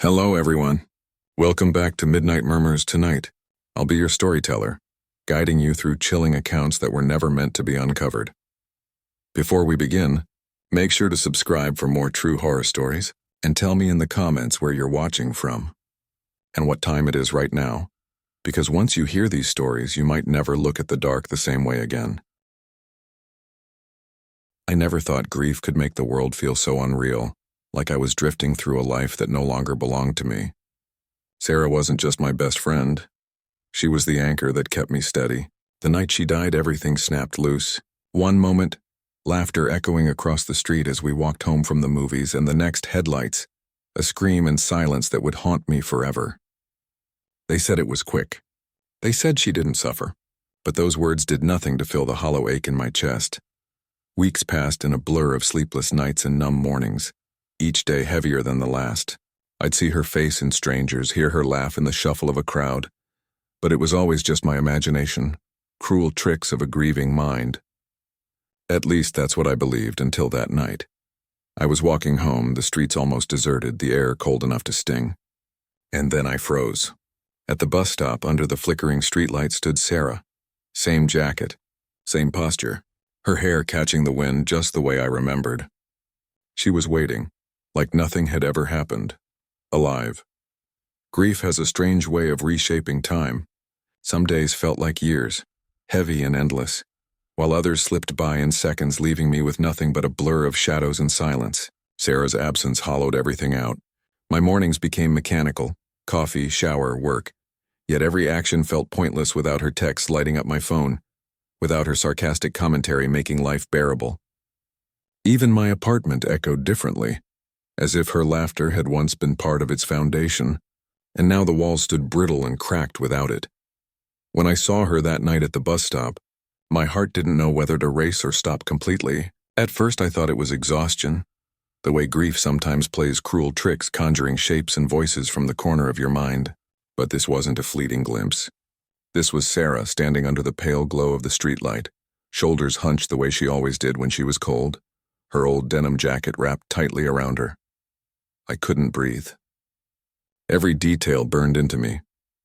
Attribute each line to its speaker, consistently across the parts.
Speaker 1: Hello, everyone. Welcome back to Midnight Murmurs tonight. I'll be your storyteller, guiding you through chilling accounts that were never meant to be uncovered. Before we begin, make sure to subscribe for more true horror stories, and tell me in the comments where you're watching from, and what time it is right now, because once you hear these stories, you might never look at the dark the same way again. I never thought grief could make the world feel so unreal, like I was drifting through a life that no longer belonged to me. Sarah wasn't just my best friend. She was the anchor that kept me steady. The night she died, everything snapped loose. One moment, laughter echoing across the street as we walked home from the movies, and the next, headlights, a scream and silence that would haunt me forever. They said it was quick. They said she didn't suffer, but those words did nothing to fill the hollow ache in my chest. Weeks passed in a blur of sleepless nights and numb mornings, each day heavier than the last. I'd see her face in strangers, hear her laugh in the shuffle of a crowd, but it was always just my imagination, cruel tricks of a grieving mind. At least that's what I believed until that night. I was walking home, the streets almost deserted, the air cold enough to sting. And then I froze. At the bus stop, under the flickering streetlight, stood Sarah. Same jacket, same posture, her hair catching the wind just the way I remembered. She was waiting, like nothing had ever happened. Alive. Grief has a strange way of reshaping time. Some days felt like years, heavy and endless, while others slipped by in seconds, leaving me with nothing but a blur of shadows and silence. Sarah's absence hollowed everything out. My mornings became mechanical: coffee, shower, work. Yet every action felt pointless without her texts lighting up my phone, without her sarcastic commentary making life bearable. Even my apartment echoed differently, as if her laughter had once been part of its foundation, and now the walls stood brittle and cracked without it. When I saw her that night at the bus stop, my heart didn't know whether to race or stop completely. At first I thought it was exhaustion, the way grief sometimes plays cruel tricks, conjuring shapes and voices from the corner of your mind. But this wasn't a fleeting glimpse. This was Sarah standing under the pale glow of the streetlight, shoulders hunched the way she always did when she was cold, her old denim jacket wrapped tightly around her. I couldn't breathe. Every detail burned into me.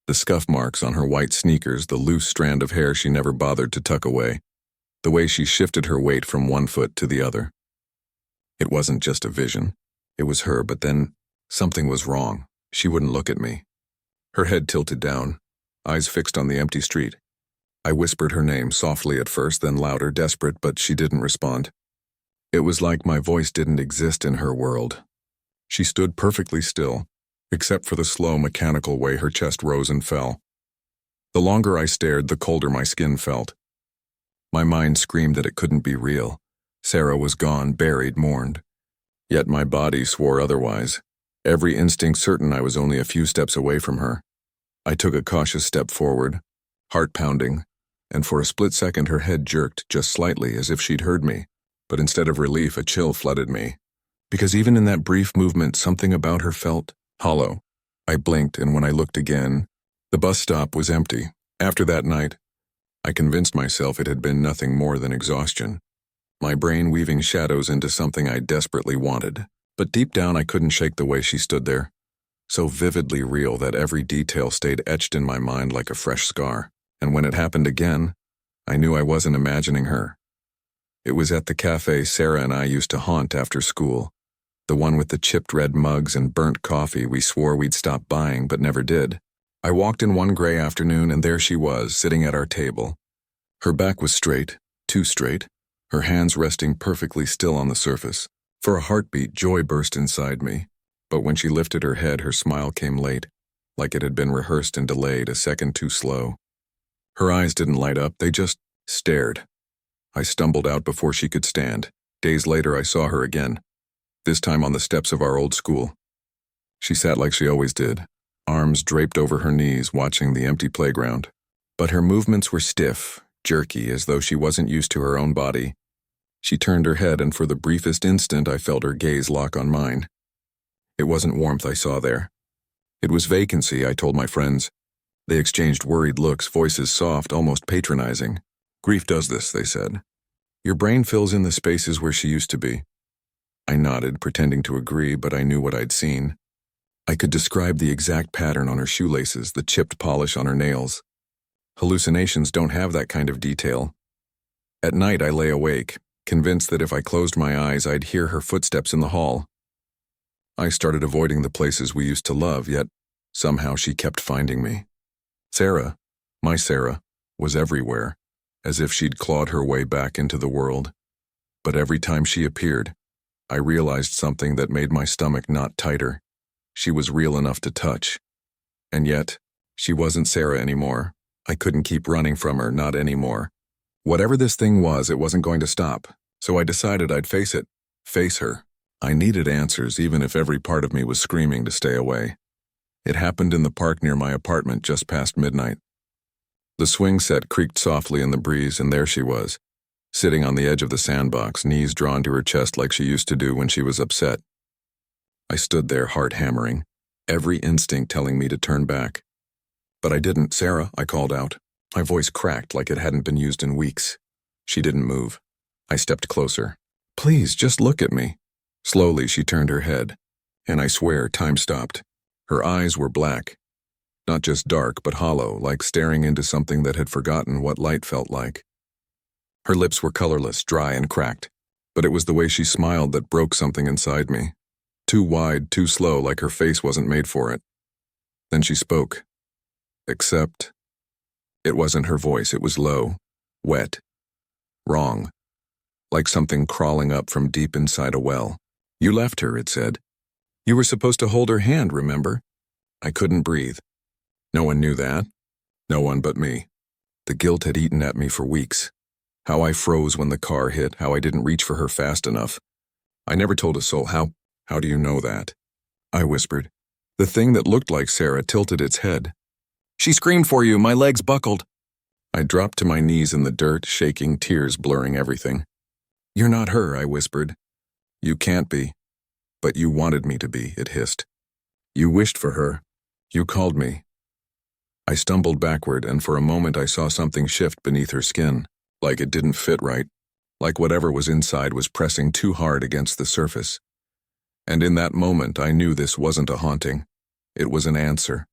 Speaker 1: The scuff marks on her white sneakers, the loose strand of hair she never bothered to tuck away, the way she shifted her weight from one foot to the other. It wasn't just a vision. It was her, but then something was wrong. She wouldn't look at me. Her head tilted down, eyes fixed on the empty street. I whispered her name, softly at first, then louder, desperate, but she didn't respond. It was like my voice didn't exist in her world. She stood perfectly still, except for the slow, mechanical way her chest rose and fell. The longer I stared, the colder my skin felt. My mind screamed that it couldn't be real. Sarah was gone, buried, mourned. Yet my body swore otherwise, every instinct certain I was only a few steps away from her. I took a cautious step forward, heart pounding, and for a split second her head jerked just slightly, as if she'd heard me. But instead of relief, a chill flooded me. Because even in that brief movement, something about her felt hollow. I blinked, and when I looked again, the bus stop was empty. After that night, I convinced myself it had been nothing more than exhaustion, my brain weaving shadows into something I desperately wanted. But deep down I couldn't shake the way she stood there, so vividly real that every detail stayed etched in my mind like a fresh scar. And when it happened again, I knew I wasn't imagining her. It was at the cafe Sarah and I used to haunt after school, the one with the chipped red mugs and burnt coffee we swore we'd stop buying but never did. I walked in one gray afternoon, and there she was, sitting at our table. Her back was straight, too straight, her hands resting perfectly still on the surface. For a heartbeat, joy burst inside me, but when she lifted her head, her smile came late, like it had been rehearsed and delayed, a second too slow. Her eyes didn't light up, they just stared. I stumbled out before she could stand. Days later I saw her again, this time on the steps of our old school. She sat like she always did, arms draped over her knees, watching the empty playground. But her movements were stiff, jerky, as though she wasn't used to her own body. She turned her head, and for the briefest instant I felt her gaze lock on mine. It wasn't warmth I saw there. It was vacancy, I told my friends. They exchanged worried looks, voices soft, almost patronizing. Grief does this, they said. Your brain fills in the spaces where she used to be. I nodded, pretending to agree, but I knew what I'd seen. I could describe the exact pattern on her shoelaces, the chipped polish on her nails. Hallucinations don't have that kind of detail. At night, I lay awake, convinced that if I closed my eyes, I'd hear her footsteps in the hall. I started avoiding the places we used to love, yet somehow she kept finding me. Sarah, my Sarah, was everywhere, as if she'd clawed her way back into the world. But every time she appeared, I realized something that made my stomach knot tighter. She was real enough to touch. And yet, she wasn't Sarah anymore. I couldn't keep running from her, not anymore. Whatever this thing was, it wasn't going to stop, so I decided I'd face it, face her. I needed answers, even if every part of me was screaming to stay away. It happened in the park near my apartment just past midnight. The swing set creaked softly in the breeze, and there she was, sitting on the edge of the sandbox, knees drawn to her chest like she used to do when she was upset. I stood there, heart hammering, every instinct telling me to turn back. But I didn't. "Sarah," I called out. My voice cracked like it hadn't been used in weeks. She didn't move. I stepped closer. "Please, just look at me." Slowly, she turned her head, and I swear time stopped. Her eyes were black. Not just dark, but hollow, like staring into something that had forgotten what light felt like. Her lips were colorless, dry and cracked, but it was the way she smiled that broke something inside me. Too wide, too slow, like her face wasn't made for it. Then she spoke. Except, it wasn't her voice, it was low, wet, wrong, like something crawling up from deep inside a well. "You left her," it said. "You were supposed to hold her hand, remember?" I couldn't breathe. No one knew that. No one but me. The guilt had eaten at me for weeks. How I froze when the car hit, how I didn't reach for her fast enough. I never told a soul. How do you know that?" I whispered. The thing that looked like Sarah tilted its head. "She screamed for you, my legs buckled." I dropped to my knees in the dirt, shaking, tears blurring everything. "You're not her," I whispered. "You can't be." "But you wanted me to be," it hissed. "You wished for her. You called me." I stumbled backward, and for a moment I saw something shift beneath her skin, like it didn't fit right, like whatever was inside was pressing too hard against the surface. And in that moment I knew this wasn't a haunting. It was an answer.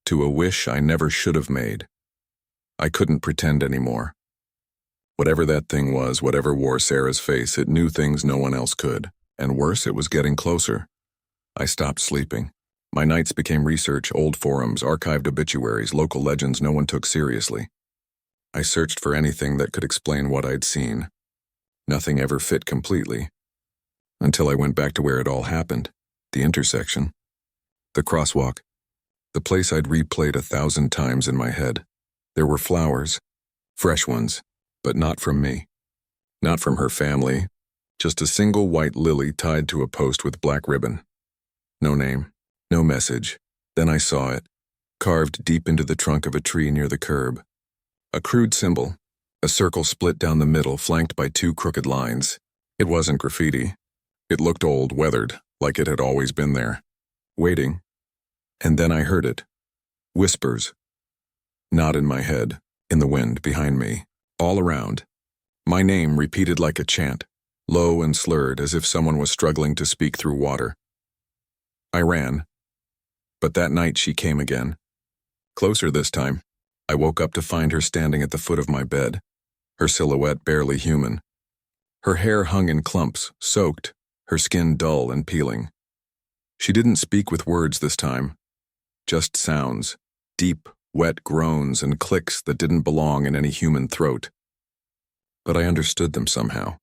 Speaker 1: To a wish I never should have made. I couldn't pretend anymore. Whatever that thing was, whatever wore Sarah's face, it knew things no one else could. And worse, it was getting closer. I stopped sleeping. My nights became research, old forums, archived obituaries, local legends no one took seriously. I searched for anything that could explain what I'd seen. Nothing ever fit completely. Until I went back to where it all happened, the intersection. The crosswalk. The place I'd replayed 1,000 times in my head. There were flowers, fresh ones, but not from me. Not from her family. Just a single white lily tied to a post with black ribbon. No name, no message. Then I saw it, carved deep into the trunk of a tree near the curb. A crude symbol, a circle split down the middle, flanked by 2 crooked lines. It wasn't graffiti. It looked old, weathered, like it had always been there, waiting. And then I heard it. Whispers. Not in my head, in the wind behind me, all around. My name repeated like a chant, low and slurred, as if someone was struggling to speak through water. I ran. But that night she came again. Closer this time. I woke up to find her standing at the foot of my bed, her silhouette barely human. Her hair hung in clumps, soaked, her skin dull and peeling. She didn't speak with words this time, just sounds, deep, wet groans and clicks that didn't belong in any human throat. But I understood them somehow.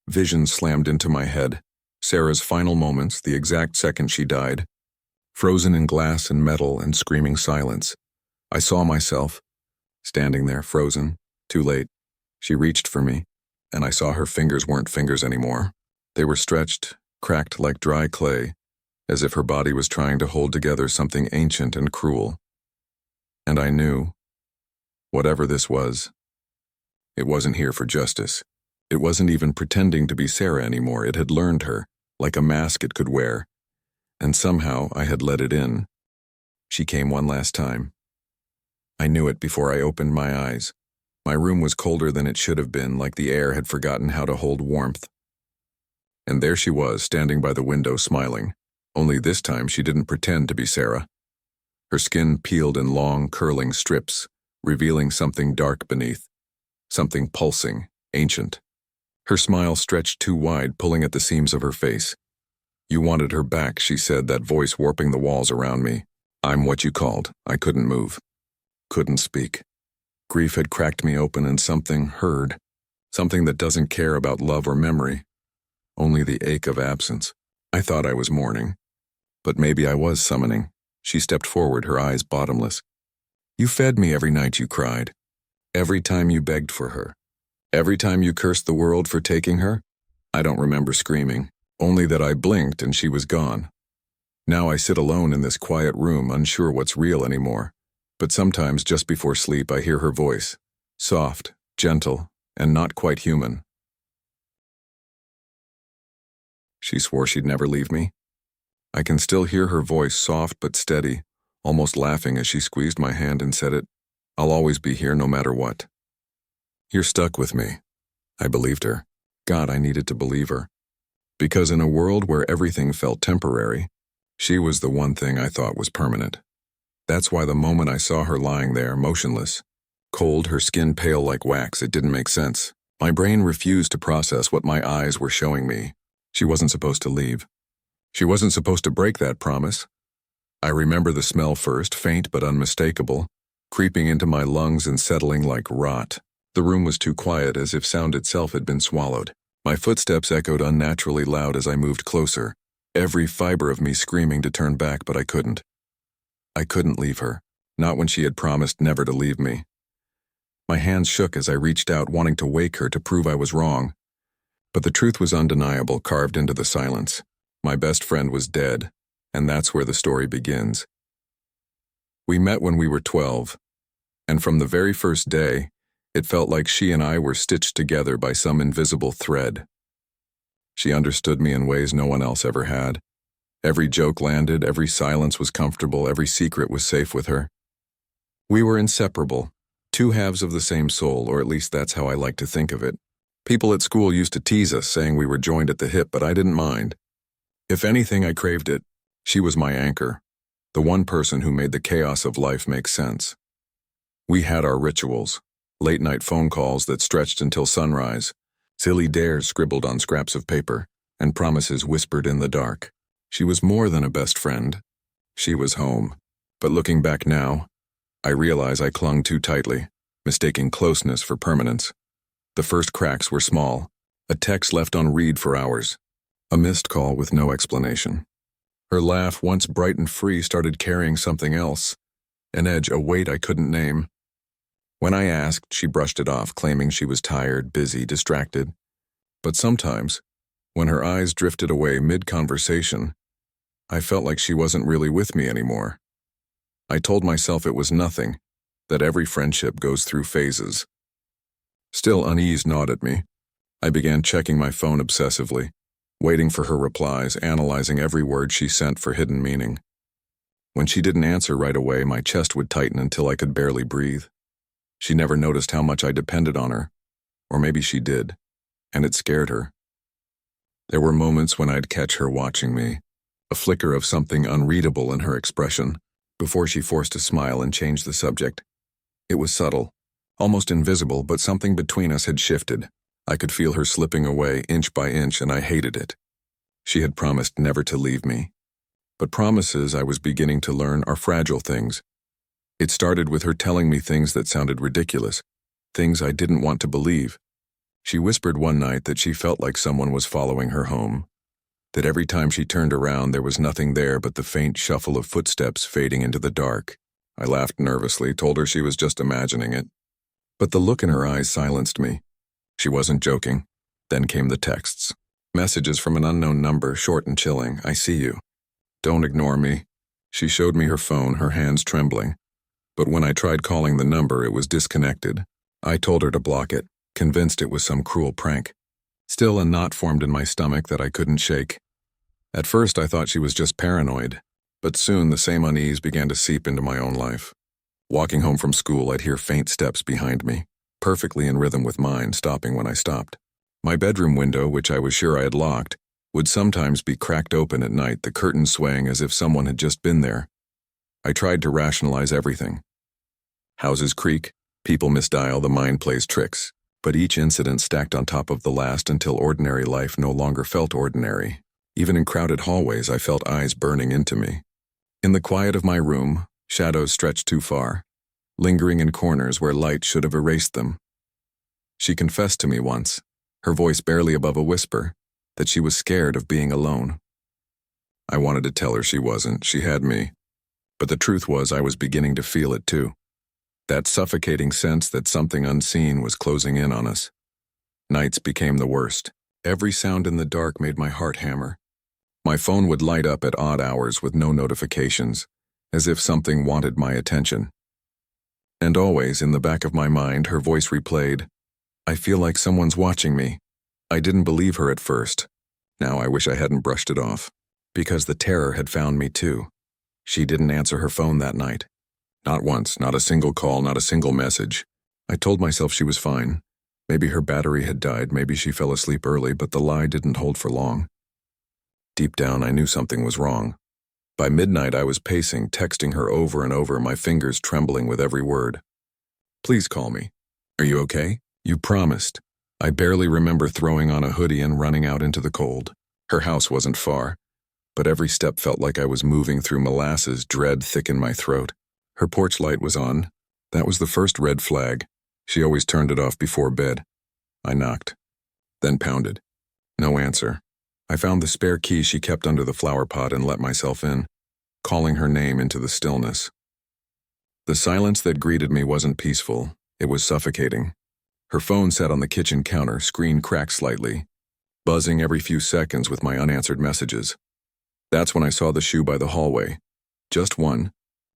Speaker 1: Visions slammed into my head. Sarah's final moments, the exact second she died. Frozen in glass and metal and screaming silence. I saw myself, standing there, frozen, too late. She reached for me, and I saw her fingers weren't fingers anymore. They were stretched, cracked like dry clay, as if her body was trying to hold together something ancient and cruel. And I knew, whatever this was, it wasn't here for justice. It wasn't even pretending to be Sarah anymore. It had learned her, like a mask it could wear. And somehow I had let it in. She came one last time. I knew it before I opened my eyes. My room was colder than it should have been, like the air had forgotten how to hold warmth. And there she was, standing by the window, smiling, Only this time she didn't pretend to be Sarah. Her skin peeled in long, curling strips, revealing something dark beneath, something pulsing, ancient. Her smile stretched too wide, pulling at the seams of her face. "You wanted her back," she said, that voice warping the walls around me. "I'm what you called." I couldn't move. Couldn't speak. Grief had cracked me open and something heard. Something that doesn't care about love or memory. Only the ache of absence. I thought I was mourning. But maybe I was summoning. She stepped forward, her eyes bottomless. "You fed me every night you cried. Every time you begged for her. Every time you cursed the world for taking her." I don't remember screaming, only that I blinked and she was gone. Now I sit alone in this quiet room, unsure what's real anymore. But sometimes just before sleep I hear her voice, soft, gentle, and not quite human. She swore she'd never leave me. I can still hear her voice, soft but steady, almost laughing as she squeezed my hand and said it. "I'll always be here no matter what." "You're stuck with me." I believed her. God, I needed to believe her. Because in a world where everything felt temporary, she was the one thing I thought was permanent. That's why the moment I saw her lying there, motionless, cold, her skin pale like wax, it didn't make sense. My brain refused to process what my eyes were showing me. She wasn't supposed to leave. She wasn't supposed to break that promise. I remember the smell first, faint but unmistakable, creeping into my lungs and settling like rot. The room was too quiet, as if sound itself had been swallowed. My footsteps echoed unnaturally loud as I moved closer, every fiber of me screaming to turn back, but I couldn't. I couldn't leave her, not when she had promised never to leave me. My hands shook as I reached out, wanting to wake her to prove I was wrong. But the truth was undeniable, carved into the silence. My best friend was dead, and that's where the story begins. We met when we were 12, and from the very first day, it felt like she and I were stitched together by some invisible thread. She understood me in ways no one else ever had. Every joke landed, every silence was comfortable, every secret was safe with her. We were inseparable, two halves of the same soul, or at least that's how I like to think of it. People at school used to tease us, saying we were joined at the hip, but I didn't mind. If anything, I craved it. She was my anchor, the one person who made the chaos of life make sense. We had our rituals, late-night phone calls that stretched until sunrise, silly dares scribbled on scraps of paper, and promises whispered in the dark. She was more than a best friend. She was home. But looking back now, I realize I clung too tightly, mistaking closeness for permanence. The first cracks were small, a text left on read for hours, a missed call with no explanation. Her laugh, once bright and free, started carrying something else, an edge, a weight I couldn't name. When I asked, she brushed it off, claiming she was tired, busy, distracted. But sometimes, when her eyes drifted away mid-conversation, I felt like she wasn't really with me anymore. I told myself it was nothing, that every friendship goes through phases. Still, unease gnawed at me. I began checking my phone obsessively, waiting for her replies, analyzing every word she sent for hidden meaning. When she didn't answer right away, my chest would tighten until I could barely breathe. She never noticed how much I depended on her, or maybe she did, and it scared her. There were moments when I'd catch her watching me, a flicker of something unreadable in her expression, before she forced a smile and changed the subject. It was subtle, almost invisible, but something between us had shifted. I could feel her slipping away inch by inch, and I hated it. She had promised never to leave me. But promises, I was beginning to learn, are fragile things. It started with her telling me things that sounded ridiculous, things I didn't want to believe. She whispered one night that she felt like someone was following her home, that every time she turned around there was nothing there but the faint shuffle of footsteps fading into the dark. I laughed nervously, told her she was just imagining it. But the look in her eyes silenced me. She wasn't joking. Then came the texts. Messages from an unknown number, short and chilling. "I see you. Don't ignore me." She showed me her phone, her hands trembling. But when I tried calling the number, it was disconnected. I told her to block it, convinced it was some cruel prank. Still, a knot formed in my stomach that I couldn't shake. At first, I thought she was just paranoid, but soon the same unease began to seep into my own life. Walking home from school, I'd hear faint steps behind me, perfectly in rhythm with mine, stopping when I stopped. My bedroom window, which I was sure I had locked, would sometimes be cracked open at night, the curtains swaying as if someone had just been there. I tried to rationalize everything. Houses creak, people misdial, the mind plays tricks. But each incident stacked on top of the last until ordinary life no longer felt ordinary. Even in crowded hallways, I felt eyes burning into me. In the quiet of my room, shadows stretched too far, lingering in corners where light should have erased them. She confessed to me once, her voice barely above a whisper, that she was scared of being alone. I wanted to tell her she wasn't, she had me. But the truth was I was beginning to feel it too. That suffocating sense that something unseen was closing in on us. Nights became the worst. Every sound in the dark made my heart hammer. My phone would light up at odd hours with no notifications, as if something wanted my attention. And always, in the back of my mind, her voice replayed, "I feel like someone's watching me." I didn't believe her at first. Now I wish I hadn't brushed it off. Because the terror had found me too. She didn't answer her phone that night. Not once, not a single call, not a single message. I told myself she was fine. Maybe her battery had died, maybe she fell asleep early, but the lie didn't hold for long. Deep down, I knew something was wrong. By midnight, I was pacing, texting her over and over, my fingers trembling with every word. "Please call me. Are you okay? You promised." I barely remember throwing on a hoodie and running out into the cold. Her house wasn't far, but every step felt like I was moving through molasses, dread thick in my throat. Her porch light was on. That was the first red flag. She always turned it off before bed. I knocked, then pounded. No answer. I found the spare key she kept under the flower pot and let myself in, calling her name into the stillness. The silence that greeted me wasn't peaceful. It was suffocating. Her phone sat on the kitchen counter, screen cracked slightly, buzzing every few seconds with my unanswered messages. That's when I saw the shoe by the hallway. Just one.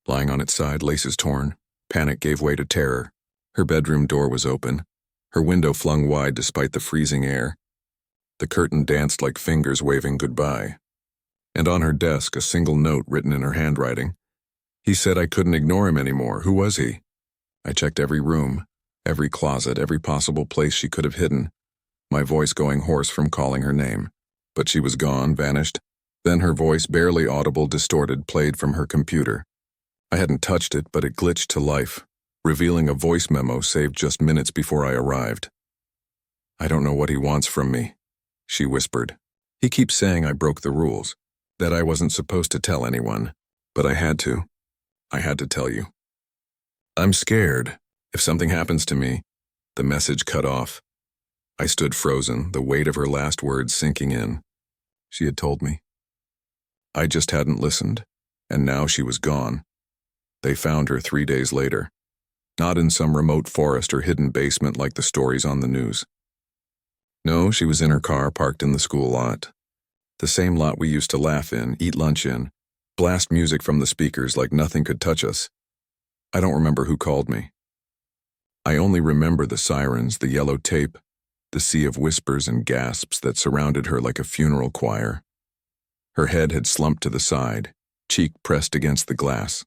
Speaker 1: Lying on its side, laces torn. Panic gave way to terror. Her bedroom door was open, her window flung wide despite the freezing air. The curtain danced like fingers waving goodbye. And on her desk, a single note written in her handwriting. He said I couldn't ignore him anymore. Who was he? I checked every room, every closet, every possible place she could have hidden, my voice going hoarse from calling her name. But she was gone, vanished. Then her voice, barely audible, distorted, played from her computer. I hadn't touched it, but it glitched to life, revealing a voice memo saved just minutes before I arrived. "I don't know what he wants from me," she whispered. "He keeps saying I broke the rules, that I wasn't supposed to tell anyone, but I had to. I had to tell you. I'm scared. If something happens to me..." The message cut off. I stood frozen, the weight of her last words sinking in. She had told me. I just hadn't listened, and now she was gone. They found her 3 days later. Not in some remote forest or hidden basement like the stories on the news. No, she was in her car parked in the school lot. The same lot we used to laugh in, eat lunch in, blast music from the speakers like nothing could touch us. I don't remember who called me. I only remember the sirens, the yellow tape, the sea of whispers and gasps that surrounded her like a funeral choir. Her head had slumped to the side, cheek pressed against the glass.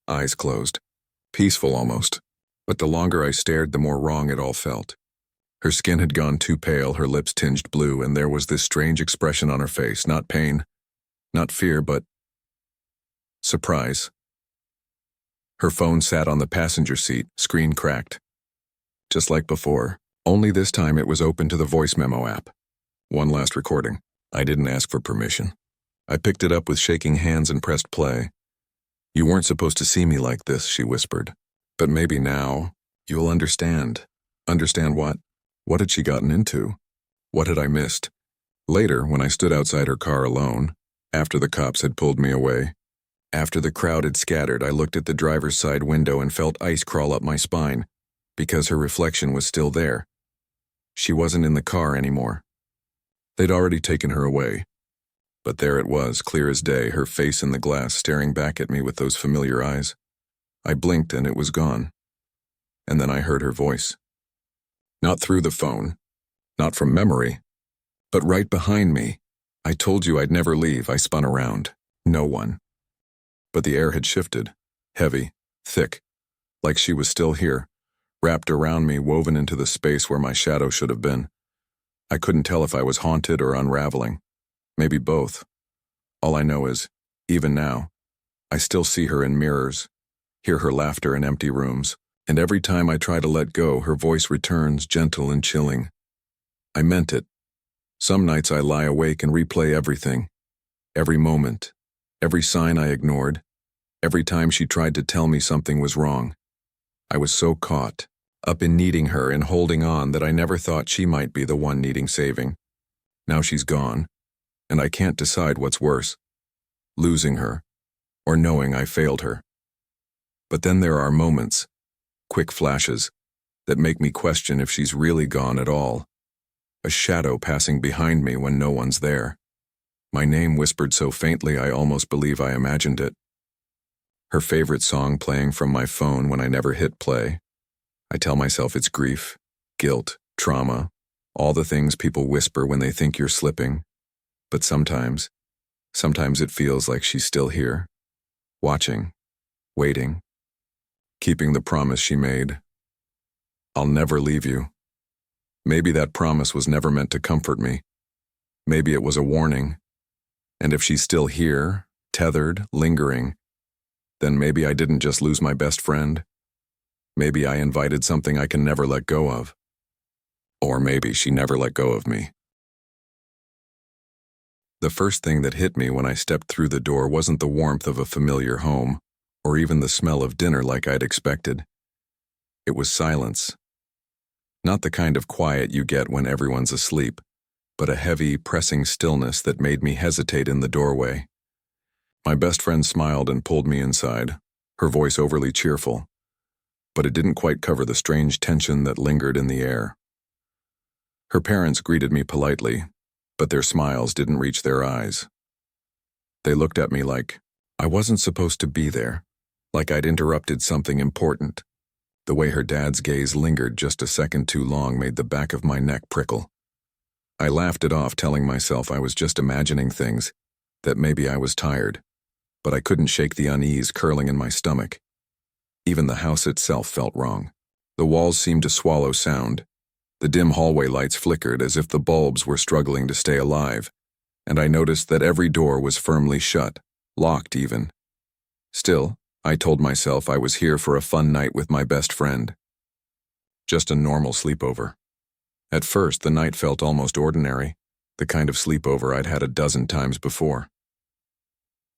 Speaker 1: Eyes closed, peaceful almost, but the longer I stared, the more wrong it all felt. Her skin had gone too pale, her lips tinged blue, and there was this strange expression on her face, not pain, not fear, but surprise. Her phone sat on the passenger seat, screen cracked. Just like before, only this time it was open to the voice memo app. One last recording. I didn't ask for permission. I picked it up with shaking hands and pressed play. "You weren't supposed to see me like this," she whispered. "But maybe now, you'll understand." Understand what? What had she gotten into? What had I missed? Later, when I stood outside her car alone, after the cops had pulled me away, after the crowd had scattered, I looked at the driver's side window and felt ice crawl up my spine, because her reflection was still there. She wasn't in the car anymore. They'd already taken her away. But there it was, clear as day, her face in the glass, staring back at me with those familiar eyes. I blinked and it was gone. And then I heard her voice. Not through the phone, not from memory, but right behind me. "I told you I'd never leave." I spun around. No one. But the air had shifted, heavy, thick, like she was still here, wrapped around me, woven into the space where my shadow should have been. I couldn't tell if I was haunted or unraveling. Maybe both. All I know is, even now, I still see her in mirrors, hear her laughter in empty rooms, and every time I try to let go, her voice returns, gentle and chilling. I meant it. Some nights I lie awake and replay everything. Every moment. Every sign I ignored. Every time she tried to tell me something was wrong. I was so caught up in needing her and holding on that I never thought she might be the one needing saving. Now she's gone, and I can't decide what's worse, losing her or knowing I failed her. But then there are moments, quick flashes, that make me question if she's really gone at all. A shadow passing behind me when no one's there. My name whispered so faintly I almost believe I imagined it. Her favorite song playing from my phone when I never hit play. I tell myself it's grief, guilt, trauma, all the things people whisper when they think you're slipping. But sometimes it feels like she's still here, watching, waiting, keeping the promise she made. I'll never leave you. Maybe that promise was never meant to comfort me. Maybe it was a warning. And if she's still here, tethered, lingering, then maybe I didn't just lose my best friend. Maybe I invited something I can never let go of. Or maybe she never let go of me. The first thing that hit me when I stepped through the door wasn't the warmth of a familiar home, or even the smell of dinner like I'd expected. It was silence. Not the kind of quiet you get when everyone's asleep, but a heavy, pressing stillness that made me hesitate in the doorway. My best friend smiled and pulled me inside, her voice overly cheerful, but it didn't quite cover the strange tension that lingered in the air. Her parents greeted me politely, but their smiles didn't reach their eyes. They looked at me like I wasn't supposed to be there, like I'd interrupted something important. The way her dad's gaze lingered just a second too long made the back of my neck prickle. I laughed it off, telling myself I was just imagining things, that maybe I was tired, but I couldn't shake the unease curling in my stomach. Even the house itself felt wrong. The walls seemed to swallow sound. The dim hallway lights flickered as if the bulbs were struggling to stay alive, and I noticed that every door was firmly shut, locked even. Still, I told myself I was here for a fun night with my best friend. Just a normal sleepover. At first, the night felt almost ordinary, the kind of sleepover I'd had a dozen times before.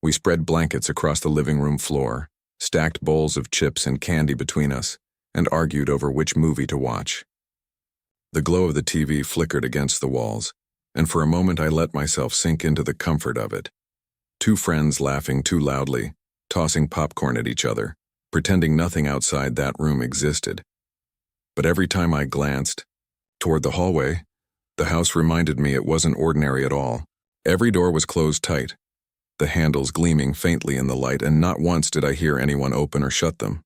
Speaker 1: We spread blankets across the living room floor, stacked bowls of chips and candy between us, and argued over which movie to watch. The glow of the TV flickered against the walls, and for a moment I let myself sink into the comfort of it. Two friends laughing too loudly, tossing popcorn at each other, pretending nothing outside that room existed. But every time I glanced toward the hallway, the house reminded me it wasn't ordinary at all. Every door was closed tight, the handles gleaming faintly in the light, and not once did I hear anyone open or shut them.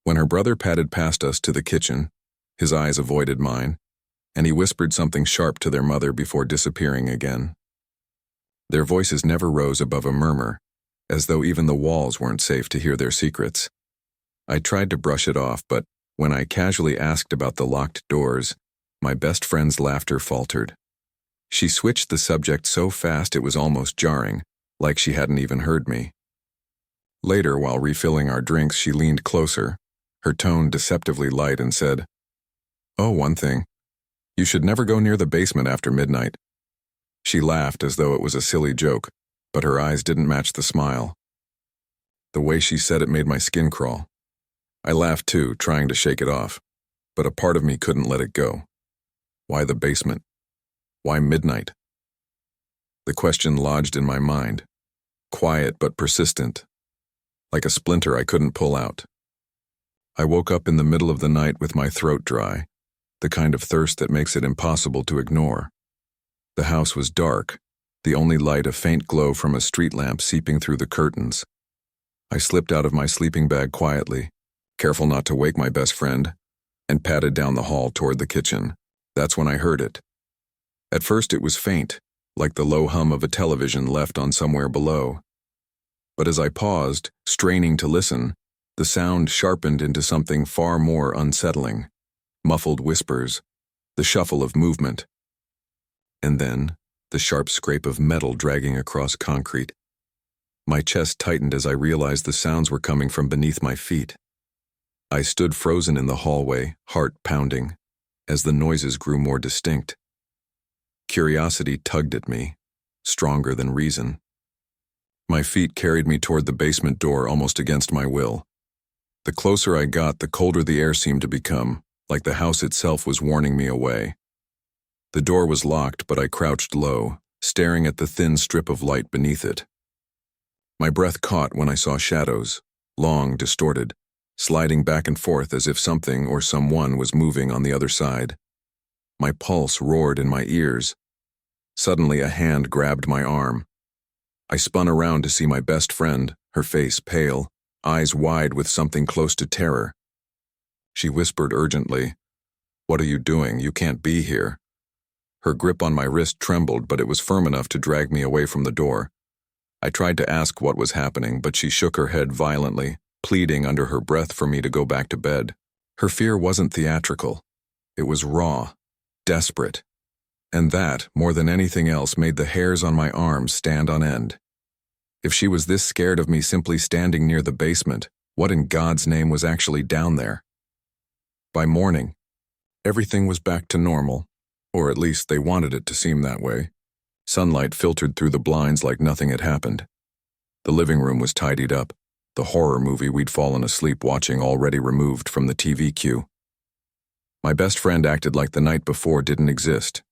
Speaker 1: When her brother padded past us to the kitchen, his eyes avoided mine, and he whispered something sharp to their mother before disappearing again. Their voices never rose above a murmur, as though even the walls weren't safe to hear their secrets. I tried to brush it off, but when I casually asked about the locked doors, my best friend's laughter faltered. She switched the subject so fast it was almost jarring, like she hadn't even heard me. Later, while refilling our drinks, she leaned closer, her tone deceptively light, and said, "Oh, one thing. You should never go near the basement after midnight." She laughed as though it was a silly joke, but her eyes didn't match the smile. The way she said it made my skin crawl. I laughed too, trying to shake it off, but a part of me couldn't let it go. Why the basement? Why midnight? The question lodged in my mind, quiet but persistent, like a splinter I couldn't pull out. I woke up in the middle of the night with my throat dry, the kind of thirst that makes it impossible to ignore. The house was dark, the only light a faint glow from a street lamp seeping through the curtains. I slipped out of my sleeping bag quietly, careful not to wake my best friend, and padded down the hall toward the kitchen. That's when I heard it. At first it was faint, like the low hum of a television left on somewhere below. But as I paused, straining to listen, the sound sharpened into something far more unsettling. Muffled whispers, the shuffle of movement. And then, the sharp scrape of metal dragging across concrete. My chest tightened as I realized the sounds were coming from beneath my feet. I stood frozen in the hallway, heart pounding, as the noises grew more distinct. Curiosity tugged at me, stronger than reason. My feet carried me toward the basement door almost against my will. The closer I got, the colder the air seemed to become, like the house itself was warning me away. The door was locked, but I crouched low, staring at the thin strip of light beneath it. My breath caught when I saw shadows, long, distorted, sliding back and forth as if something or someone was moving on the other side. My pulse roared in my ears. Suddenly, a hand grabbed my arm. I spun around to see my best friend, her face pale, eyes wide with something close to terror. She whispered urgently, "What are you doing? You can't be here." Her grip on my wrist trembled, but it was firm enough to drag me away from the door. I tried to ask what was happening, but she shook her head violently, pleading under her breath for me to go back to bed. Her fear wasn't theatrical. It was raw, desperate. And that, more than anything else, made the hairs on my arms stand on end. If she was this scared of me simply standing near the basement, what in God's name was actually down there? By morning, everything was back to normal, or at least they wanted it to seem that way. Sunlight filtered through the blinds like nothing had happened. The living room was tidied up, the horror movie we'd fallen asleep watching already removed from the TV queue. My best friend acted like the night before didn't exist,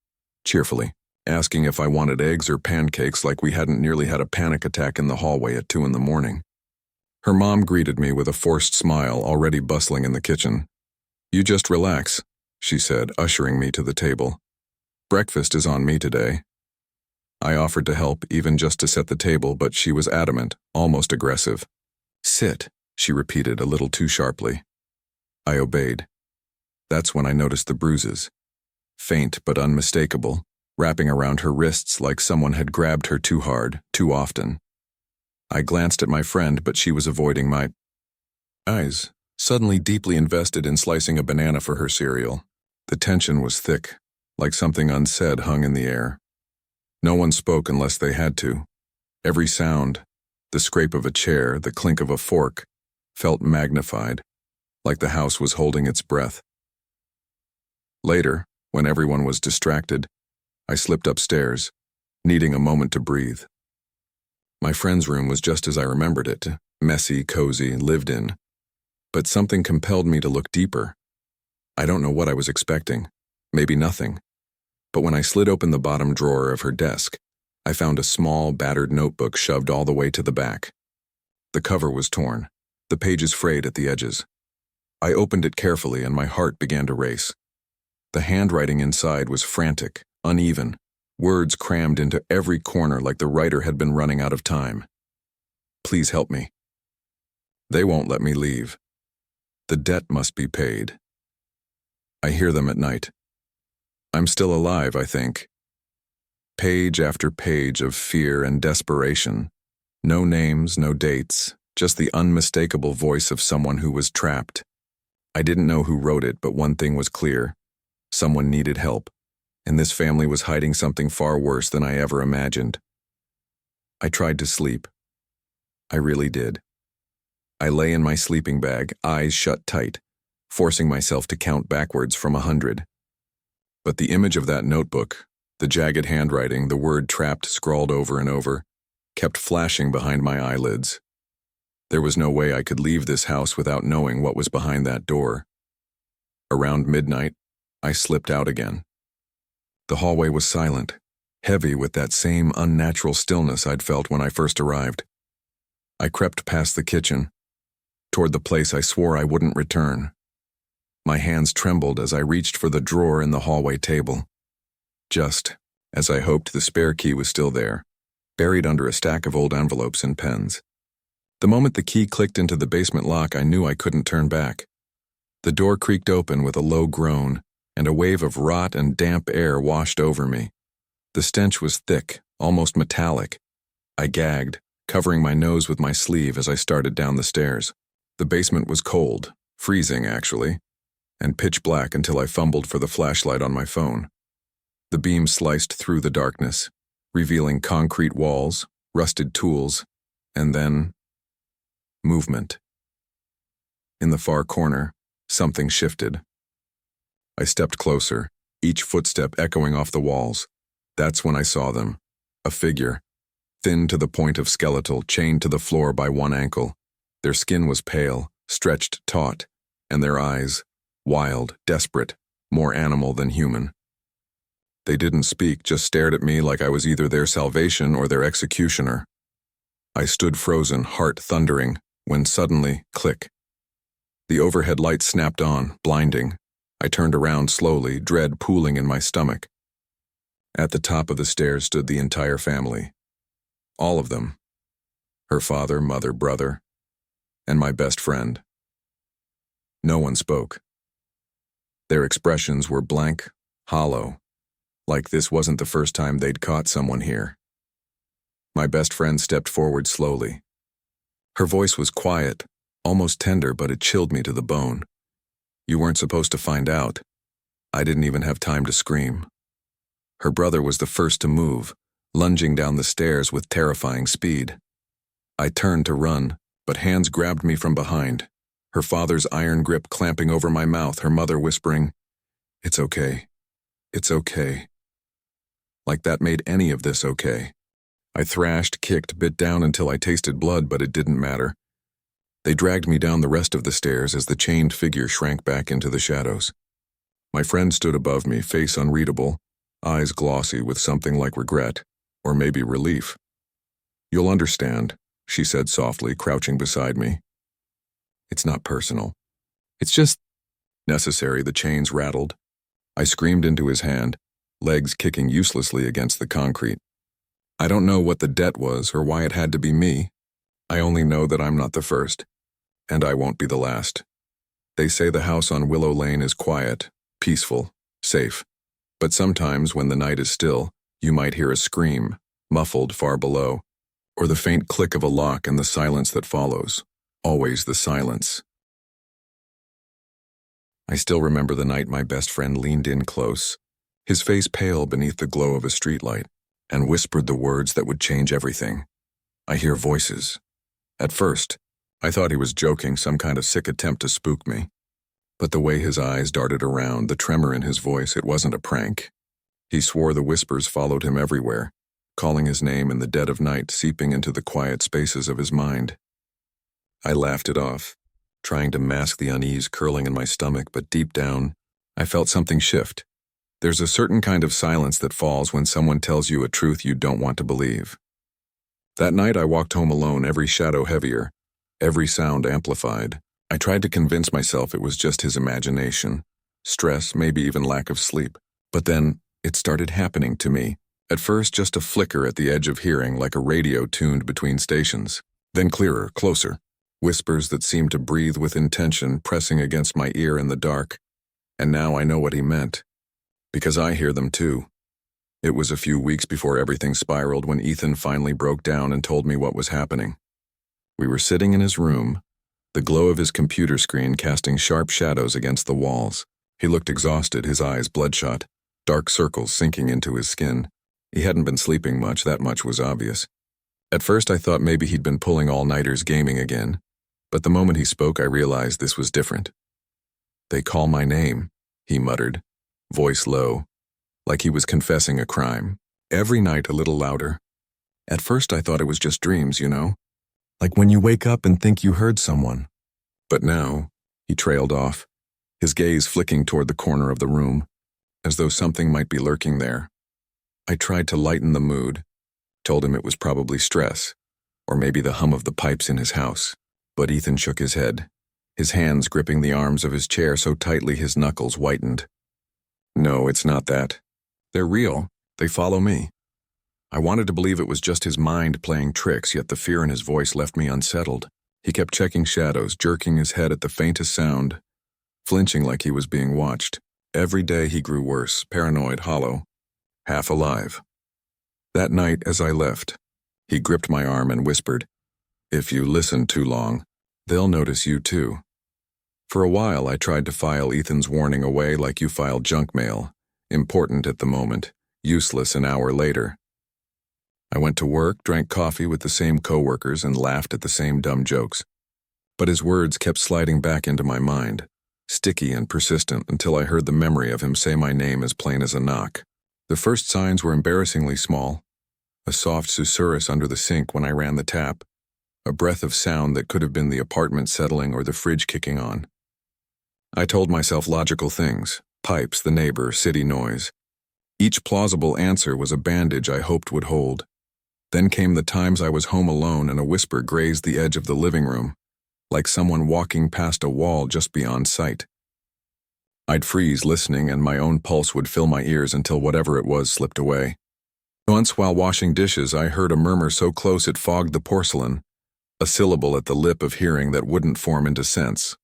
Speaker 1: cheerfully, asking if I wanted eggs or pancakes like we hadn't nearly had a panic attack in the hallway at 2 a.m. Her mom greeted me with a forced smile, already bustling in the kitchen. "You just relax," she said, ushering me to the table. "Breakfast is on me today." I offered to help, even just to set the table, but she was adamant, almost aggressive. "Sit," she repeated a little too sharply. I obeyed. That's when I noticed the bruises. Faint but unmistakable, wrapping around her wrists like someone had grabbed her too hard, too often. I glanced at my friend, but she was avoiding my eyes, suddenly deeply invested in slicing a banana for her cereal. The tension was thick, like something unsaid hung in the air. No one spoke unless they had to. Every sound, the scrape of a chair, the clink of a fork, felt magnified, like the house was holding its breath. Later, when everyone was distracted, I slipped upstairs, needing a moment to breathe. My friend's room was just as I remembered it, messy, cozy, lived in. But something compelled me to look deeper. I don't know what I was expecting, maybe nothing. But when I slid open the bottom drawer of her desk, I found a small, battered notebook shoved all the way to the back. The cover was torn, the pages frayed at the edges. I opened it carefully and my heart began to race. The handwriting inside was frantic, uneven, words crammed into every corner like the writer had been running out of time. "Please help me. They won't let me leave. The debt must be paid. I hear them at night. I'm still alive, I think." Page after page of fear and desperation. No names, no dates, just the unmistakable voice of someone who was trapped. I didn't know who wrote it, but one thing was clear. Someone needed help, and this family was hiding something far worse than I ever imagined. I tried to sleep. I really did. I lay in my sleeping bag, eyes shut tight, forcing myself to count backwards from 100. But the image of that notebook, the jagged handwriting, the word trapped scrawled over and over, kept flashing behind my eyelids. There was no way I could leave this house without knowing what was behind that door. Around midnight, I slipped out again. The hallway was silent, heavy with that same unnatural stillness I'd felt when I first arrived. I crept past the kitchen, toward the place I swore I wouldn't return. My hands trembled as I reached for the drawer in the hallway table. Just, as I hoped, the spare key was still there, buried under a stack of old envelopes and pens. The moment the key clicked into the basement lock, I knew I couldn't turn back. The door creaked open with a low groan, and a wave of rot and damp air washed over me. The stench was thick, almost metallic. I gagged, covering my nose with my sleeve as I started down the stairs. The basement was cold, freezing actually, and pitch black until I fumbled for the flashlight on my phone. The beam sliced through the darkness, revealing concrete walls, rusted tools, and then movement. In the far corner, something shifted. I stepped closer, each footstep echoing off the walls. That's when I saw them. A figure, thin to the point of skeletal, chained to the floor by one ankle. Their skin was pale, stretched taut, and their eyes, wild, desperate, more animal than human. They didn't speak, just stared at me like I was either their salvation or their executioner. I stood frozen, heart thundering, when suddenly, click. The overhead light snapped on, blinding. I turned around slowly, dread pooling in my stomach. At the top of the stairs stood the entire family. All of them. Her father, mother, brother, and my best friend. No one spoke. Their expressions were blank, hollow, like this wasn't the first time they'd caught someone here. My best friend stepped forward slowly. Her voice was quiet, almost tender, but it chilled me to the bone. You weren't supposed to find out. I didn't even have time to scream. Her brother was the first to move, lunging down the stairs with terrifying speed. I turned to run, but hands grabbed me from behind. Her father's iron grip clamping over my mouth, her mother whispering, "It's okay. It's okay." Like that made any of this okay. I thrashed, kicked, bit down until I tasted blood, but it didn't matter. They dragged me down the rest of the stairs as the chained figure shrank back into the shadows. My friend stood above me, face unreadable, eyes glossy with something like regret, or maybe relief. "You'll understand," she said softly, crouching beside me. "It's not personal. It's just necessary." The chains rattled. I screamed into his hand, legs kicking uselessly against the concrete. I don't know what the debt was or why it had to be me. I only know that I'm not the first, and I won't be the last. They say the house on Willow Lane is quiet, peaceful, safe. But sometimes when the night is still, you might hear a scream, muffled far below, or the faint click of a lock and the silence that follows. Always the silence. I still remember the night my best friend leaned in close, his face pale beneath the glow of a streetlight, and whispered the words that would change everything. I hear voices. At first, I thought he was joking, some kind of sick attempt to spook me. But the way his eyes darted around, the tremor in his voice, it wasn't a prank. He swore the whispers followed him everywhere, calling his name in the dead of night, seeping into the quiet spaces of his mind. I laughed it off, trying to mask the unease curling in my stomach, but deep down, I felt something shift. There's a certain kind of silence that falls when someone tells you a truth you don't want to believe. That night I walked home alone, every shadow heavier, every sound amplified. I tried to convince myself it was just his imagination, stress, maybe even lack of sleep. But then, it started happening to me. At first just a flicker at the edge of hearing, like a radio tuned between stations. Then clearer, closer. Whispers that seemed to breathe with intention, pressing against my ear in the dark. And now I know what he meant. Because I hear them too. It was a few weeks before everything spiraled when Ethan finally broke down and told me what was happening. We were sitting in his room, the glow of his computer screen casting sharp shadows against the walls. He looked exhausted, his eyes bloodshot, dark circles sinking into his skin. He hadn't been sleeping much, that much was obvious. At first I thought maybe he'd been pulling all-nighters gaming again, but the moment he spoke I realized this was different. "They call my name," he muttered, voice low, like he was confessing a crime. Every night a little louder. At first I thought it was just dreams, you know? Like when you wake up and think you heard someone. But now, he trailed off, his gaze flicking toward the corner of the room, as though something might be lurking there. I tried to lighten the mood, told him it was probably stress, or maybe the hum of the pipes in his house. But Ethan shook his head, his hands gripping the arms of his chair so tightly his knuckles whitened. "No, it's not that. They're real. They follow me." I wanted to believe it was just his mind playing tricks, yet the fear in his voice left me unsettled. He kept checking shadows, jerking his head at the faintest sound, flinching like he was being watched. Every day he grew worse, paranoid, hollow, half alive. That night, as I left, he gripped my arm and whispered, "If you listen too long, they'll notice you too." For a while I tried to file Ethan's warning away like you file junk mail, important at the moment, useless an hour later. I went to work, drank coffee with the same coworkers, and laughed at the same dumb jokes. But his words kept sliding back into my mind, sticky and persistent, until I heard the memory of him say my name as plain as a knock. The first signs were embarrassingly small. A soft susurrus under the sink when I ran the tap, a breath of sound that could have been the apartment settling or the fridge kicking on. I told myself logical things, pipes, the neighbor, city noise. Each plausible answer was a bandage I hoped would hold. Then came the times I was home alone and a whisper grazed the edge of the living room, like someone walking past a wall just beyond sight. I'd freeze listening, and my own pulse would fill my ears until whatever it was slipped away. Once, while washing dishes, I heard a murmur so close it fogged the porcelain, a syllable at the lip of hearing that wouldn't form into sense.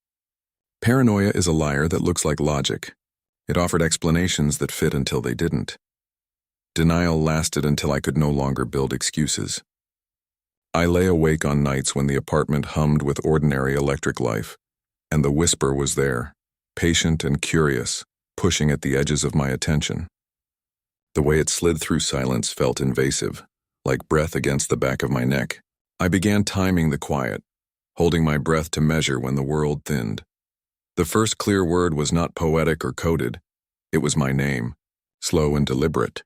Speaker 1: Paranoia is a liar that looks like logic. It offered explanations that fit until they didn't. Denial lasted until I could no longer build excuses. I lay awake on nights when the apartment hummed with ordinary electric life, and the whisper was there, patient and curious, pushing at the edges of my attention. The way it slid through silence felt invasive, like breath against the back of my neck. I began timing the quiet, holding my breath to measure when the world thinned. The first clear word was not poetic or coded. It was my name, slow and deliberate,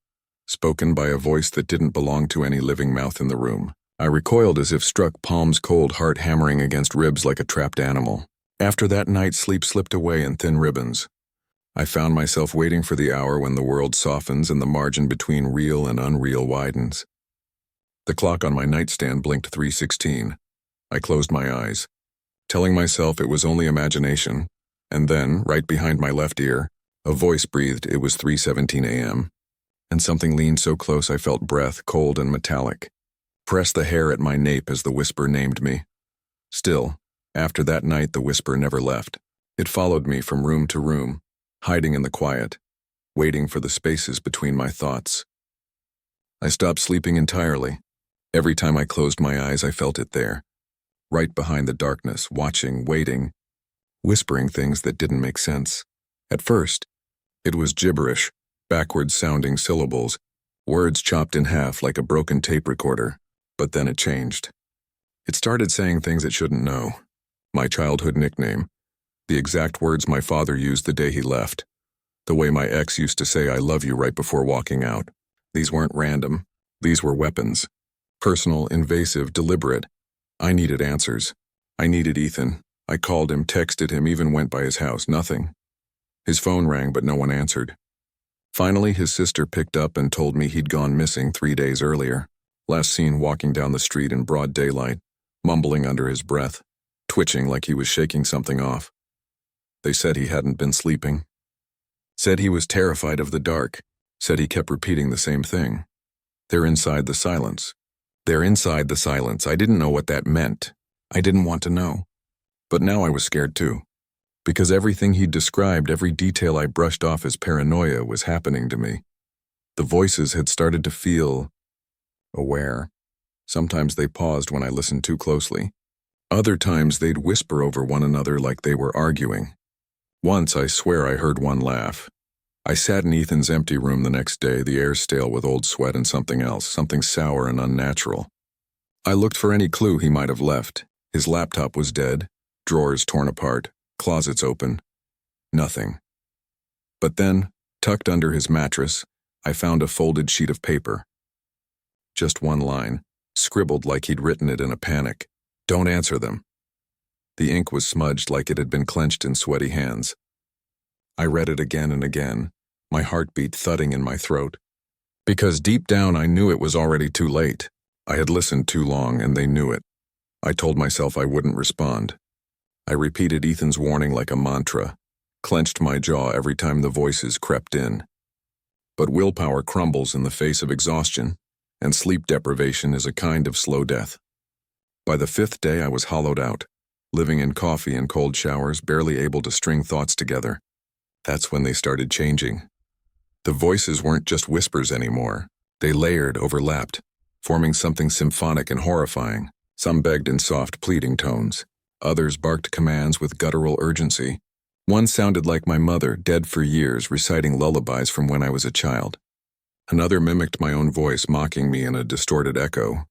Speaker 1: spoken by a voice that didn't belong to any living mouth in the room. I recoiled as if struck, palms cold, heart hammering against ribs like a trapped animal. After that night, sleep slipped away in thin ribbons. I found myself waiting for the hour when the world softens and the margin between real and unreal widens. The clock on my nightstand blinked 3:16. I closed my eyes, telling myself it was only imagination, and then, right behind my left ear, a voice breathed it was 3:17 a.m., and something leaned so close I felt breath, cold and metallic, press the hair at my nape as the whisper named me. Still, after that night the whisper never left. It followed me from room to room, hiding in the quiet, waiting for the spaces between my thoughts. I stopped sleeping entirely. Every time I closed my eyes I felt it there, right behind the darkness, watching, waiting, whispering things that didn't make sense. At first, it was gibberish, backwards-sounding syllables, words chopped in half like a broken tape recorder. But then it changed. It started saying things it shouldn't know. My childhood nickname, the exact words my father used the day he left, the way my ex used to say I love you right before walking out. These weren't random. These were weapons. Personal, invasive, deliberate. I needed answers. I needed Ethan. I called him, texted him, even went by his house. Nothing. His phone rang, but no one answered. Finally, his sister picked up and told me he'd gone missing 3 days earlier. Last seen walking down the street in broad daylight, mumbling under his breath, twitching like he was shaking something off. They said he hadn't been sleeping. Said he was terrified of the dark. Said he kept repeating the same thing. They're inside the silence. They're inside the silence. I didn't know what that meant. I didn't want to know. But now I was scared too. Because everything he'd described, every detail I brushed off as paranoia was happening to me. The voices had started to feel aware. Sometimes they paused when I listened too closely. Other times they'd whisper over one another like they were arguing. Once I swear I heard one laugh. I sat in Ethan's empty room the next day, the air stale with old sweat and something else, something sour and unnatural. I looked for any clue he might have left. His laptop was dead, drawers torn apart, closets open. Nothing. But then, tucked under his mattress, I found a folded sheet of paper. Just one line, scribbled like he'd written it in a panic. Don't answer them. The ink was smudged like it had been clenched in sweaty hands. I read it again and again, my heartbeat thudding in my throat. Because deep down I knew it was already too late. I had listened too long and they knew it. I told myself I wouldn't respond. I repeated Ethan's warning like a mantra, clenched my jaw every time the voices crept in. But willpower crumbles in the face of exhaustion, and sleep deprivation is a kind of slow death. By the 5th day I was hollowed out, living in coffee and cold showers, barely able to string thoughts together. That's when they started changing. The voices weren't just whispers anymore. They layered, overlapped, forming something symphonic and horrifying. Some begged in soft, pleading tones. Others barked commands with guttural urgency. One sounded like my mother, dead for years, reciting lullabies from when I was a child. Another mimicked my own voice, mocking me in a distorted echo.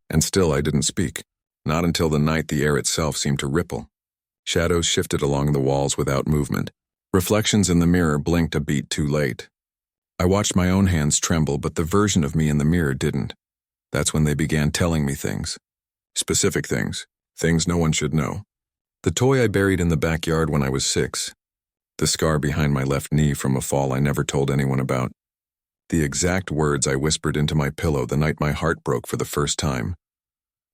Speaker 1: And still I didn't speak. Not until the night the air itself seemed to ripple. Shadows shifted along the walls without movement. Reflections in the mirror blinked a beat too late. I watched my own hands tremble, but the version of me in the mirror didn't. That's when they began telling me things. Specific things. Things no one should know. The toy I buried in the backyard when I was 6. The scar behind my left knee from a fall I never told anyone about. The exact words I whispered into my pillow the night my heart broke for the first time.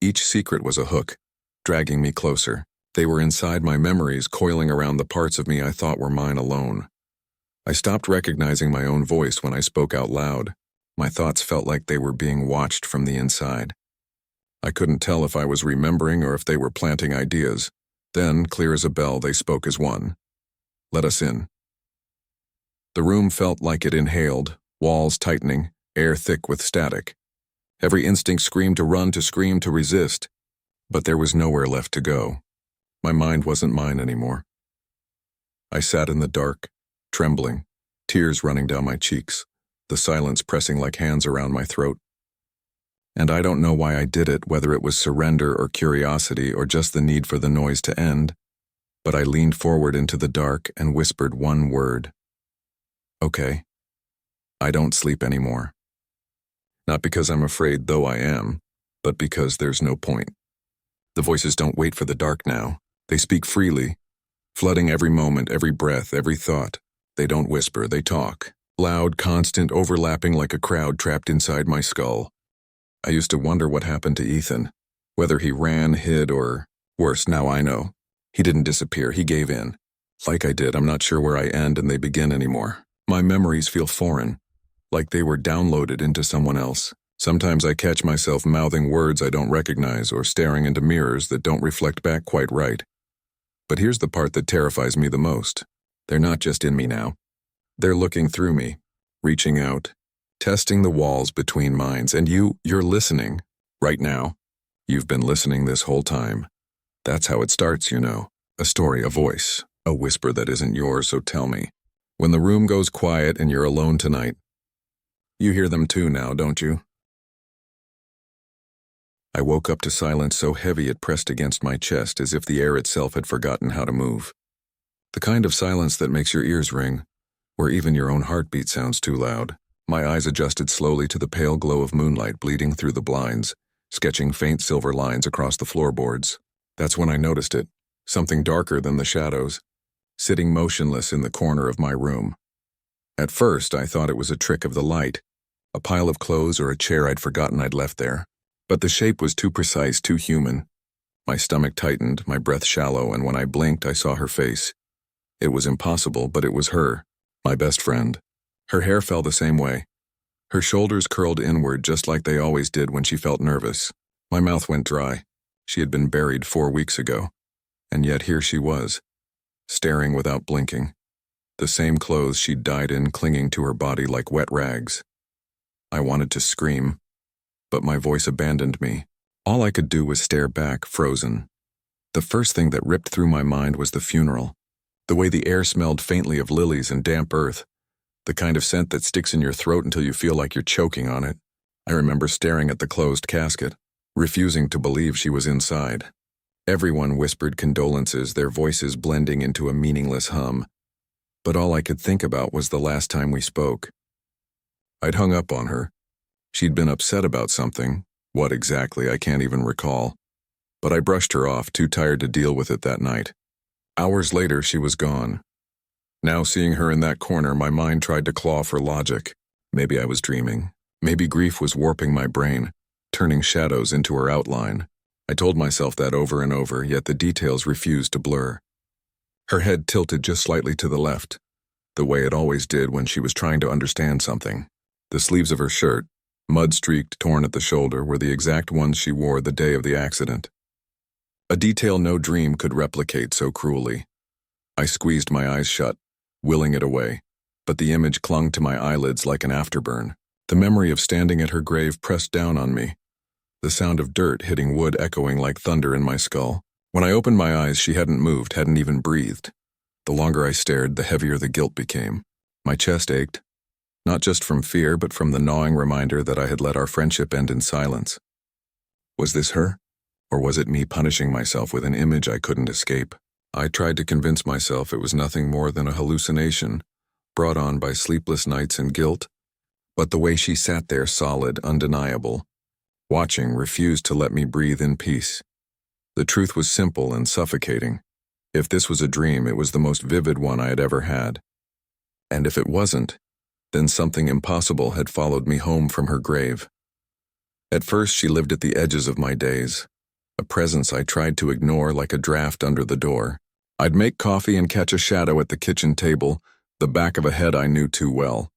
Speaker 1: Each secret was a hook, dragging me closer. They were inside my memories, coiling around the parts of me I thought were mine alone. I stopped recognizing my own voice when I spoke out loud. My thoughts felt like they were being watched from the inside. I couldn't tell if I was remembering or if they were planting ideas. Then, clear as a bell, they spoke as one. Let us in. The room felt like it inhaled, walls tightening, air thick with static. Every instinct screamed to run, to scream, to resist. But there was nowhere left to go. My mind wasn't mine anymore. I sat in the dark, trembling, tears running down my cheeks, the silence pressing like hands around my throat. And I don't know why I did it, whether it was surrender or curiosity or just the need for the noise to end, but I leaned forward into the dark and whispered one word. Okay. I don't sleep anymore. Not because I'm afraid, though I am, but because there's no point. The voices don't wait for the dark now. They speak freely, flooding every moment, every breath, every thought. They don't whisper, they talk. Loud, constant, overlapping like a crowd trapped inside my skull. I used to wonder what happened to Ethan. Whether he ran, hid, or, worse, now I know. He didn't disappear, he gave in. Like I did, I'm not sure where I end and they begin anymore. My memories feel foreign, like they were downloaded into someone else. Sometimes I catch myself mouthing words I don't recognize or staring into mirrors that don't reflect back quite right. But here's the part that terrifies me the most. They're not just in me now. They're looking through me, reaching out, testing the walls between minds, and you're listening, right now. You've been listening this whole time. That's how it starts, you know. A story, a voice, a whisper that isn't yours, so tell me. When the room goes quiet and you're alone tonight, you hear them too now, don't you? I woke up to silence so heavy it pressed against my chest as if the air itself had forgotten how to move. The kind of silence that makes your ears ring, where even your own heartbeat sounds too loud. My eyes adjusted slowly to the pale glow of moonlight bleeding through the blinds, sketching faint silver lines across the floorboards. That's when I noticed it, something darker than the shadows, sitting motionless in the corner of my room. At first, I thought it was a trick of the light, a pile of clothes or a chair I'd forgotten I'd left there. But the shape was too precise, too human. My stomach tightened, my breath shallow, and when I blinked, I saw her face. It was impossible, but it was her, my best friend. Her hair fell the same way. Her shoulders curled inward just like they always did when she felt nervous. My mouth went dry. She had been buried 4 weeks ago. And yet here she was, staring without blinking. The same clothes she'd died in clinging to her body like wet rags. I wanted to scream, but my voice abandoned me. All I could do was stare back, frozen. The first thing that ripped through my mind was the funeral. The way the air smelled faintly of lilies and damp earth. The kind of scent that sticks in your throat until you feel like you're choking on it. I remember staring at the closed casket, refusing to believe she was inside. Everyone whispered condolences, their voices blending into a meaningless hum. But all I could think about was the last time we spoke. I'd hung up on her. She'd been upset about something. What exactly, I can't even recall. But I brushed her off, too tired to deal with it that night. Hours later, she was gone. Now seeing her in that corner, my mind tried to claw for logic. Maybe I was dreaming. Maybe grief was warping my brain, turning shadows into her outline. I told myself that over and over, yet the details refused to blur. Her head tilted just slightly to the left, the way it always did when she was trying to understand something. The sleeves of her shirt, mud-streaked, torn at the shoulder, were the exact ones she wore the day of the accident. A detail no dream could replicate so cruelly. I squeezed my eyes shut, willing it away, but the image clung to my eyelids like an afterburn. The memory of standing at her grave pressed down on me, the sound of dirt hitting wood echoing like thunder in my skull. When I opened my eyes, she hadn't moved, hadn't even breathed. The longer I stared, the heavier the guilt became. My chest ached, Not just from fear, but from the gnawing reminder that I had let our friendship end in silence. Was this her? Or was it me punishing myself with an image I couldn't escape? I tried to convince myself it was nothing more than a hallucination, brought on by sleepless nights and guilt, but the way she sat there solid, undeniable, watching, refused to let me breathe in peace. The truth was simple and suffocating. If this was a dream, it was the most vivid one I had ever had. And if it wasn't, then something impossible had followed me home from her grave. At first, she lived at the edges of my days, a presence I tried to ignore like a draft under the door. I'd make coffee and catch a shadow at the kitchen table, the back of a head I knew too well.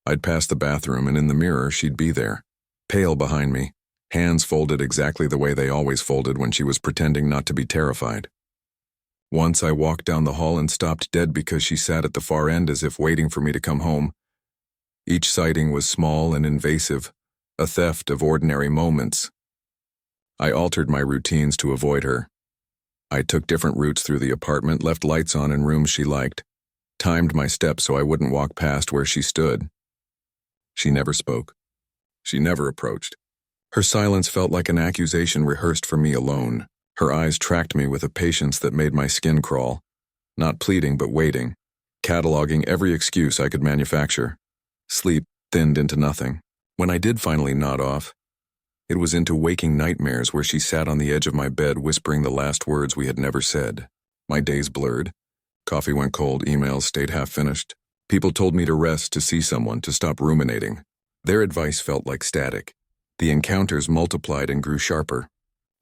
Speaker 1: I'd pass the bathroom, and in the mirror she'd be there, pale behind me, hands folded exactly the way they always folded when she was pretending not to be terrified. Once I walked down the hall and stopped dead because she sat at the far end as if waiting for me to come home. Each sighting was small and invasive, a theft of ordinary moments. I altered my routines to avoid her. I took different routes through the apartment, left lights on in rooms she liked, timed my steps so I wouldn't walk past where she stood. She never spoke. She never approached. Her silence felt like an accusation rehearsed for me alone. Her eyes tracked me with a patience that made my skin crawl, not pleading but waiting, cataloging every excuse I could manufacture. Sleep thinned into nothing. When I did finally nod off, it was into waking nightmares where she sat on the edge of my bed whispering the last words we had never said. My days blurred. Coffee went cold, emails stayed half finished. People told me to rest, to see someone, to stop ruminating. Their advice felt like static. The encounters multiplied and grew sharper.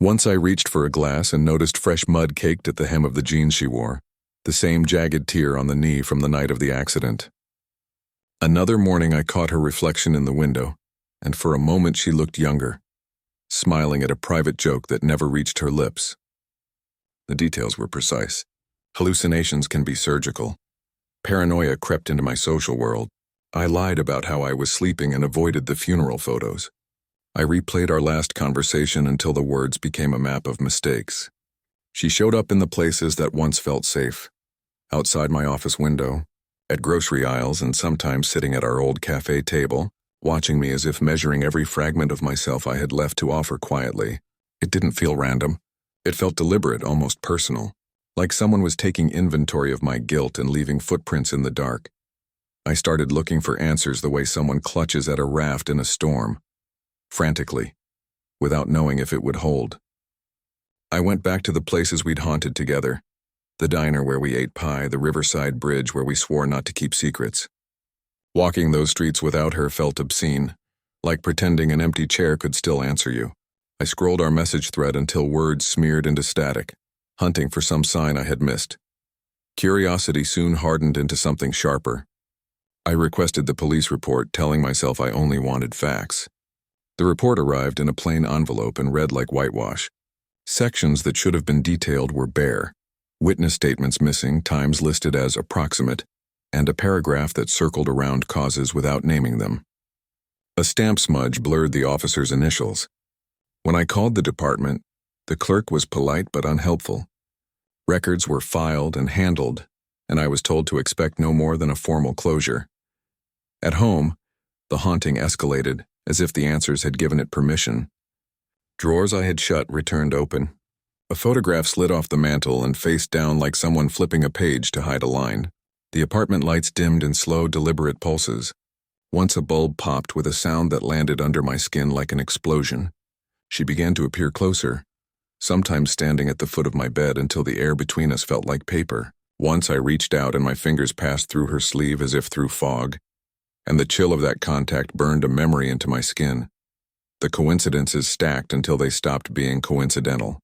Speaker 1: Once I reached for a glass and noticed fresh mud caked at the hem of the jeans she wore, the same jagged tear on the knee from the night of the accident. Another morning I caught her reflection in the window, and for a moment she looked younger, smiling at a private joke that never reached her lips. The details were precise. Hallucinations can be surgical. Paranoia crept into my social world. I lied about how I was sleeping and avoided the funeral photos. I replayed our last conversation until the words became a map of mistakes. She showed up in the places that once felt safe. Outside my office window, at grocery aisles, and sometimes sitting at our old cafe table, watching me as if measuring every fragment of myself I had left to offer quietly. It didn't feel random. It felt deliberate, almost personal, like someone was taking inventory of my guilt and leaving footprints in the dark. I started looking for answers the way someone clutches at a raft in a storm, frantically, without knowing if it would hold. I went back to the places we'd haunted together, the diner where we ate pie, the riverside bridge where we swore not to keep secrets. Walking those streets without her felt obscene, like pretending an empty chair could still answer you. I scrolled our message thread until words smeared into static, hunting for some sign I had missed. Curiosity soon hardened into something sharper. I requested the police report, telling myself I only wanted facts. The report arrived in a plain envelope and read like whitewash. Sections that should have been detailed were bare. Witness statements missing, times listed as approximate, and a paragraph that circled around causes without naming them. A stamp smudge blurred the officer's initials. When I called the department, the clerk was polite but unhelpful. Records were filed and handled, and I was told to expect no more than a formal closure. At home, the haunting escalated, as if the answers had given it permission. Drawers I had shut returned open. A photograph slid off the mantel and faced down like someone flipping a page to hide a line. The apartment lights dimmed in slow, deliberate pulses. Once a bulb popped with a sound that landed under my skin like an explosion. She began to appear closer, sometimes standing at the foot of my bed until the air between us felt like paper. Once I reached out and my fingers passed through her sleeve as if through fog, and the chill of that contact burned a memory into my skin. The coincidences stacked until they stopped being coincidental.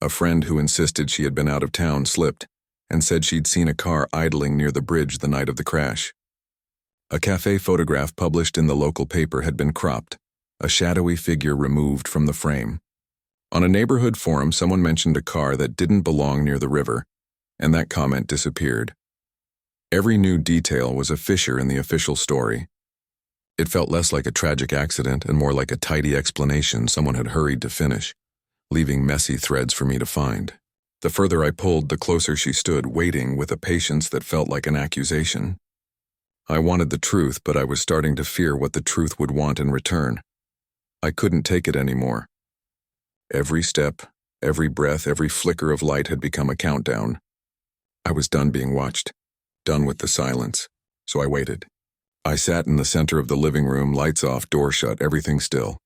Speaker 1: A friend who insisted she had been out of town slipped and said she'd seen a car idling near the bridge the night of the crash. A cafe photograph published in the local paper had been cropped, a shadowy figure removed from the frame. On a neighborhood forum, someone mentioned a car that didn't belong near the river, and that comment disappeared. Every new detail was a fissure in the official story. It felt less like a tragic accident and more like a tidy explanation someone had hurried to finish, leaving messy threads for me to find. The further I pulled, the closer she stood, waiting with a patience that felt like an accusation. I wanted the truth, but I was starting to fear what the truth would want in return. I couldn't take it anymore. Every step, every breath, every flicker of light had become a countdown. I was done being watched, done with the silence, so I waited. I sat in the center of the living room, lights off, door shut, everything still.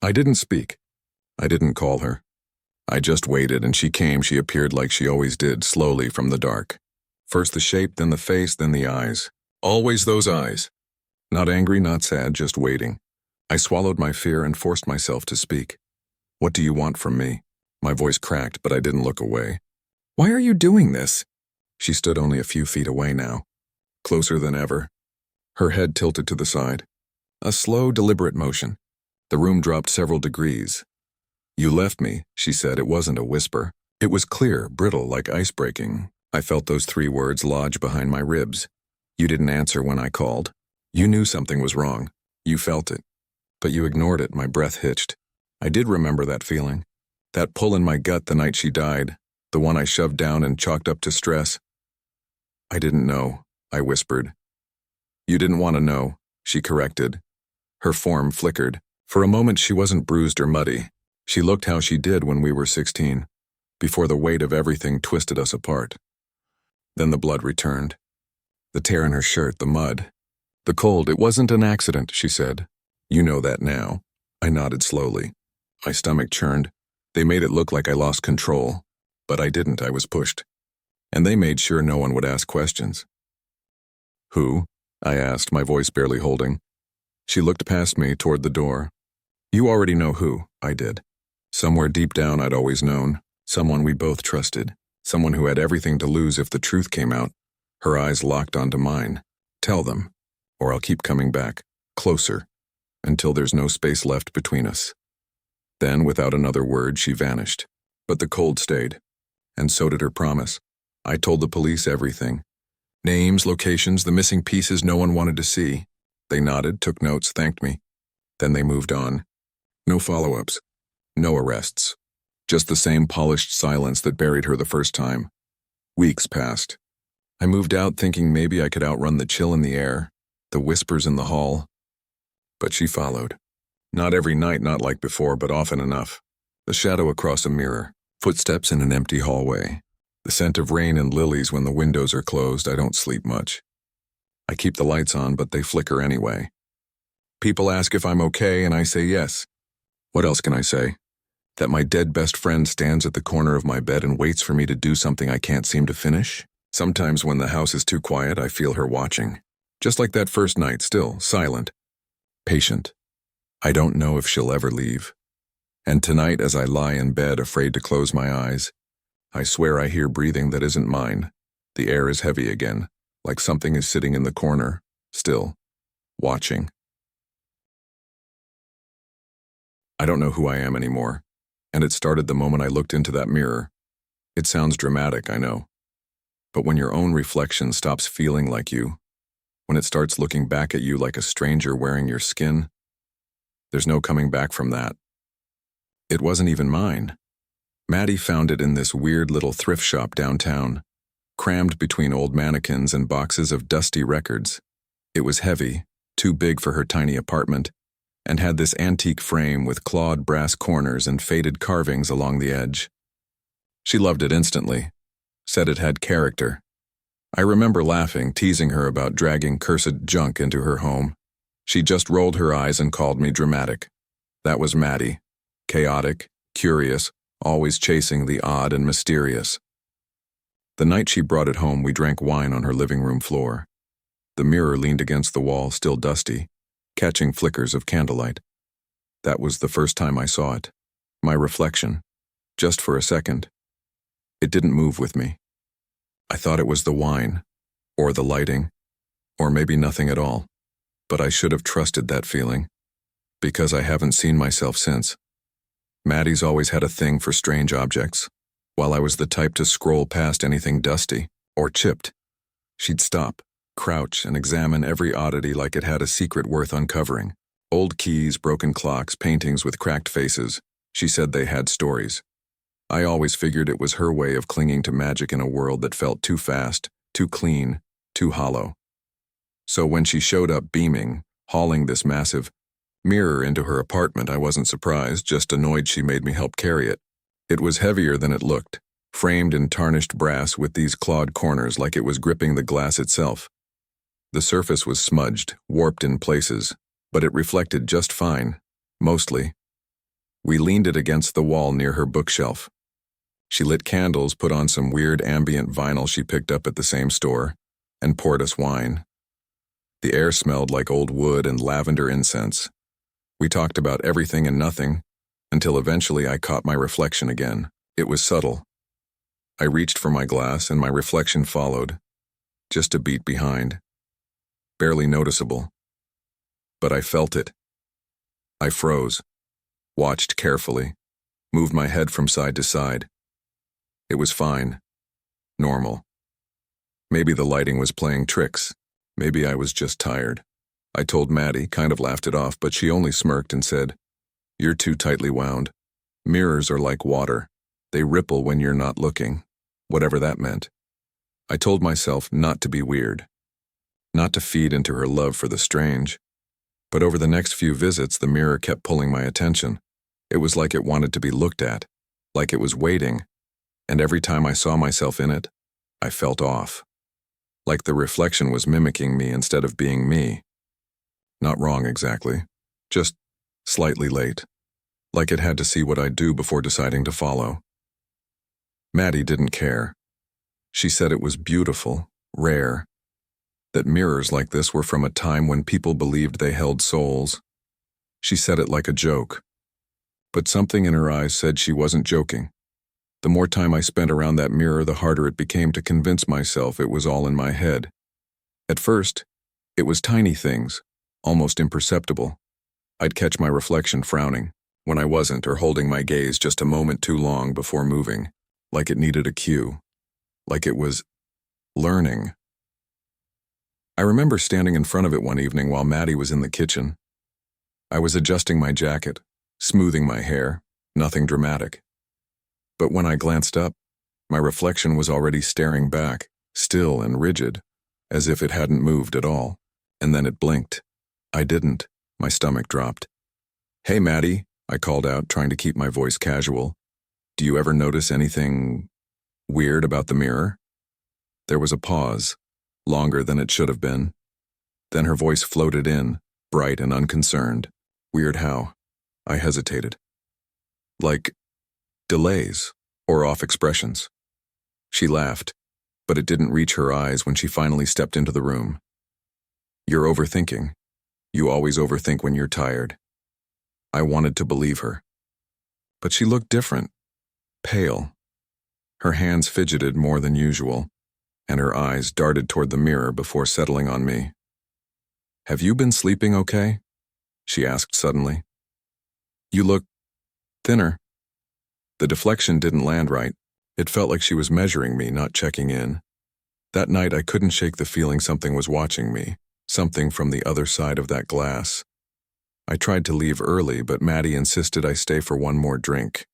Speaker 1: I didn't speak. I didn't call her. I just waited, and she came. She appeared like she always did, slowly from the dark. First the shape, then the face, then the eyes. Always those eyes. Not angry, not sad, just waiting. I swallowed my fear and forced myself to speak. "What do you want from me?" My voice cracked, but I didn't look away. "Why are you doing this?" She stood only a few feet away now, closer than ever. Her head tilted to the side. A slow, deliberate motion. The room dropped several degrees. "You left me," she said. It wasn't a whisper. It was clear, brittle, like ice breaking. I felt those 3 words lodge behind my ribs. "You didn't answer when I called. You knew something was wrong. You felt it. But you ignored it." My breath hitched. I did remember that feeling. That pull in my gut the night she died, the one I shoved down and chalked up to stress. "I didn't know," I whispered. "You didn't want to know," she corrected. Her form flickered. For a moment she wasn't bruised or muddy. She looked how she did when we were 16, before the weight of everything twisted us apart. Then the blood returned. The tear in her shirt, the mud. The cold. "It wasn't an accident," she said. "You know that now." I nodded slowly. My stomach churned. They made it look like I lost control, but I didn't. I was pushed. And they made sure no one would ask questions. "Who?" I asked, my voice barely holding. She looked past me toward the door. "You already know who." I did. Somewhere deep down I'd always known. Someone we both trusted. Someone who had everything to lose if the truth came out. Her eyes locked onto mine. "Tell them, or I'll keep coming back, closer, until there's no space left between us." Then, without another word, she vanished. But the cold stayed. And so did her promise. I told the police everything. Names, locations, the missing pieces no one wanted to see. They nodded, took notes, thanked me. Then they moved on. No follow-ups. No arrests. Just the same polished silence that buried her the first time. Weeks passed. I moved out thinking maybe I could outrun the chill in the air, the whispers in the hall. But she followed. Not every night, not like before, but often enough. The shadow across a mirror, footsteps in an empty hallway. The scent of rain and lilies when the windows are closed. I don't sleep much. I keep the lights on, but they flicker anyway. People ask if I'm okay, and I say yes. What else can I say? That my dead best friend stands at the corner of my bed and waits for me to do something I can't seem to finish? Sometimes when the house is too quiet, I feel her watching. Just like that first night, still, silent. Patient. I don't know if she'll ever leave. And tonight, as I lie in bed, afraid to close my eyes, I swear I hear breathing that isn't mine. The air is heavy again, like something is sitting in the corner, still, watching. I don't know who I am anymore, and it started the moment I looked into that mirror. It sounds dramatic, I know. But when your own reflection stops feeling like you, when it starts looking back at you like a stranger wearing your skin, there's no coming back from that. It wasn't even mine. Maddie found it in this weird little thrift shop downtown, crammed between old mannequins and boxes of dusty records. It was heavy, too big for her tiny apartment, and had this antique frame with clawed brass corners and faded carvings along the edge. She loved it instantly, said it had character. I remember laughing, teasing her about dragging cursed junk into her home. She just rolled her eyes and called me dramatic. That was Maddie. Chaotic, curious, always chasing the odd and mysterious. The night she brought it home, we drank wine on her living room floor. The mirror leaned against the wall, still dusty, catching flickers of candlelight. That was the first time I saw it. My reflection. Just for a second. It didn't move with me. I thought it was the wine, or the lighting, or maybe nothing at all. But I should have trusted that feeling, because I haven't seen myself since. Maddie's always had a thing for strange objects, while I was the type to scroll past anything dusty or chipped. She'd stop, crouch, and examine every oddity like it had a secret worth uncovering. Old keys, broken clocks, paintings with cracked faces. She said they had stories. I always figured it was her way of clinging to magic in a world that felt too fast, too clean, too hollow. So when she showed up beaming, hauling this massive mirror into her apartment, I wasn't surprised, just annoyed she made me help carry it. It was heavier than it looked, framed in tarnished brass with these clawed corners like it was gripping the glass itself. The surface was smudged, warped in places, but it reflected just fine, mostly. We leaned it against the wall near her bookshelf. She lit candles, put on some weird ambient vinyl she picked up at the same store, and poured us wine. The air smelled like old wood and lavender incense. We talked about everything and nothing, until eventually I caught my reflection again. It was subtle. I reached for my glass and my reflection followed, just a beat behind. Barely noticeable. But I felt it. I froze, watched carefully, moved my head from side to side. It was fine. Normal. Maybe the lighting was playing tricks. Maybe I was just tired. I told Maddie, kind of laughed it off, but she only smirked and said, "You're too tightly wound. Mirrors are like water. They ripple when you're not looking," whatever that meant. I told myself not to be weird, not to feed into her love for the strange. But over the next few visits, the mirror kept pulling my attention. It was like it wanted to be looked at, like it was waiting, and every time I saw myself in it, I felt off. Like the reflection was mimicking me instead of being me. Not wrong exactly, just slightly late. Like it had to see what I'd do before deciding to follow. Maddie didn't care. She said it was beautiful, rare, that mirrors like this were from a time when people believed they held souls. She said it like a joke. But something in her eyes said she wasn't joking. The more time I spent around that mirror, the harder it became to convince myself it was all in my head. At first, it was tiny things, almost imperceptible. I'd catch my reflection frowning, when I wasn't, or holding my gaze just a moment too long before moving, like it needed a cue, like it was learning. I remember standing in front of it one evening while Maddie was in the kitchen. I was adjusting my jacket, smoothing my hair, nothing dramatic. But when I glanced up, my reflection was already staring back, still and rigid, as if it hadn't moved at all. And then it blinked. I didn't. My stomach dropped. "Hey, Maddie," I called out, trying to keep my voice casual. "Do you ever notice anything weird about the mirror?" There was a pause, longer than it should have been. Then her voice floated in, bright and unconcerned. "Weird how?" I hesitated. "Like delays or off expressions." She laughed, but it didn't reach her eyes when she finally stepped into the room. "You're overthinking. You always overthink when you're tired." I wanted to believe her. But she looked different, pale. Her hands fidgeted more than usual, and her eyes darted toward the mirror before settling on me. "Have you been sleeping okay?" she asked suddenly. "You look thinner." The deflection didn't land right. It felt like she was measuring me, not checking in. That night I couldn't shake the feeling something was watching me, something from the other side of that glass. I tried to leave early, but Maddie insisted I stay for one more drink.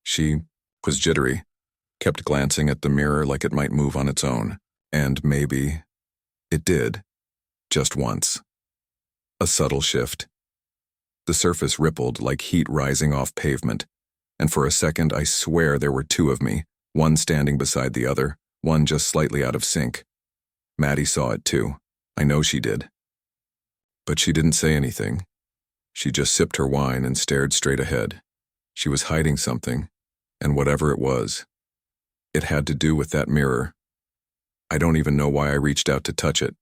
Speaker 1: She was jittery, kept glancing at the mirror like it might move on its own, and maybe it did, just once. A subtle shift. The surface rippled like heat rising off pavement, and for a second I swear there were two of me, one standing beside the other, one just slightly out of sync. Maddie saw it too. I know she did. But she didn't say anything. She just sipped her wine and stared straight ahead. She was hiding something, and whatever it was, it had to do with that mirror. I don't even know why I reached out to touch it.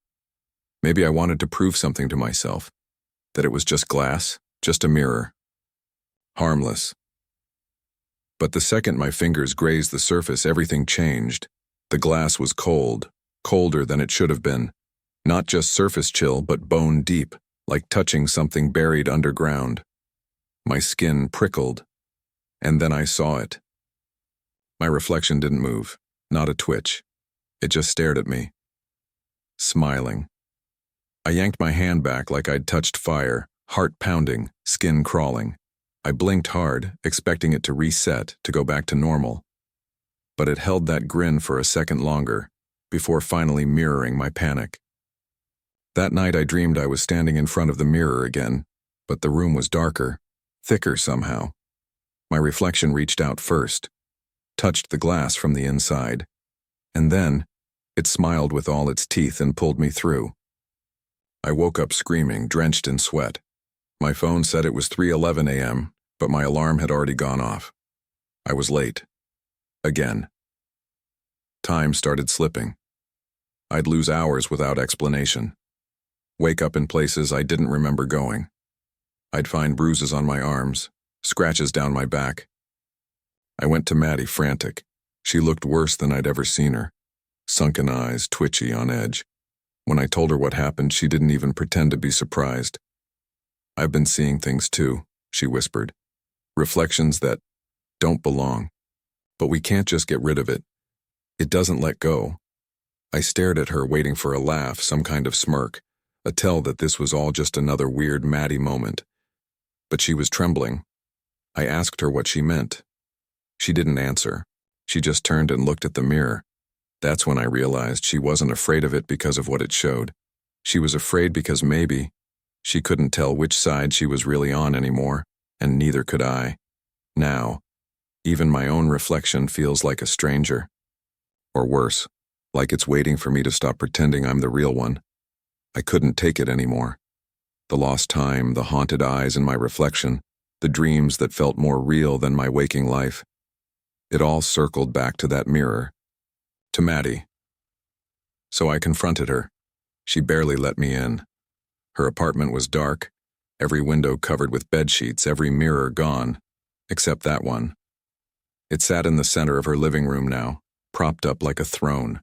Speaker 1: Maybe I wanted to prove something to myself, that it was just glass, just a mirror. Harmless. But the second my fingers grazed the surface, everything changed. The glass was cold, colder than it should have been. Not just surface chill, but bone deep, like touching something buried underground. My skin prickled, and then I saw it. My reflection didn't move, not a twitch. It just stared at me, smiling. I yanked my hand back like I'd touched fire, heart pounding, skin crawling. I blinked hard, expecting it to reset, to go back to normal. But it held that grin for a second longer, before finally mirroring my panic. That night I dreamed I was standing in front of the mirror again, but the room was darker, thicker somehow. My reflection reached out first, touched the glass from the inside, and then it smiled with all its teeth and pulled me through. I woke up screaming, drenched in sweat. My phone said it was 3:11 a.m., but my alarm had already gone off. I was late. Again. Time started slipping. I'd lose hours without explanation. Wake up in places I didn't remember going. I'd find bruises on my arms, scratches down my back. I went to Maddie frantic. She looked worse than I'd ever seen her. Sunken eyes, twitchy, on edge. When I told her what happened, she didn't even pretend to be surprised. "I've been seeing things too," she whispered. "Reflections that don't belong. But we can't just get rid of it. It doesn't let go." I stared at her, waiting for a laugh, some kind of smirk, a tell that this was all just another weird Maddie moment. But she was trembling. I asked her what she meant. She didn't answer. She just turned and looked at the mirror. That's when I realized she wasn't afraid of it because of what it showed. She was afraid because maybe she couldn't tell which side she was really on anymore, and neither could I. Now, even my own reflection feels like a stranger. Or worse, like it's waiting for me to stop pretending I'm the real one. I couldn't take it anymore. The lost time, the haunted eyes in my reflection, the dreams that felt more real than my waking life. It all circled back to that mirror. To Maddie. So I confronted her. She barely let me in. Her apartment was dark, every window covered with bedsheets, every mirror gone, except that one. It sat in the center of her living room now, propped up like a throne.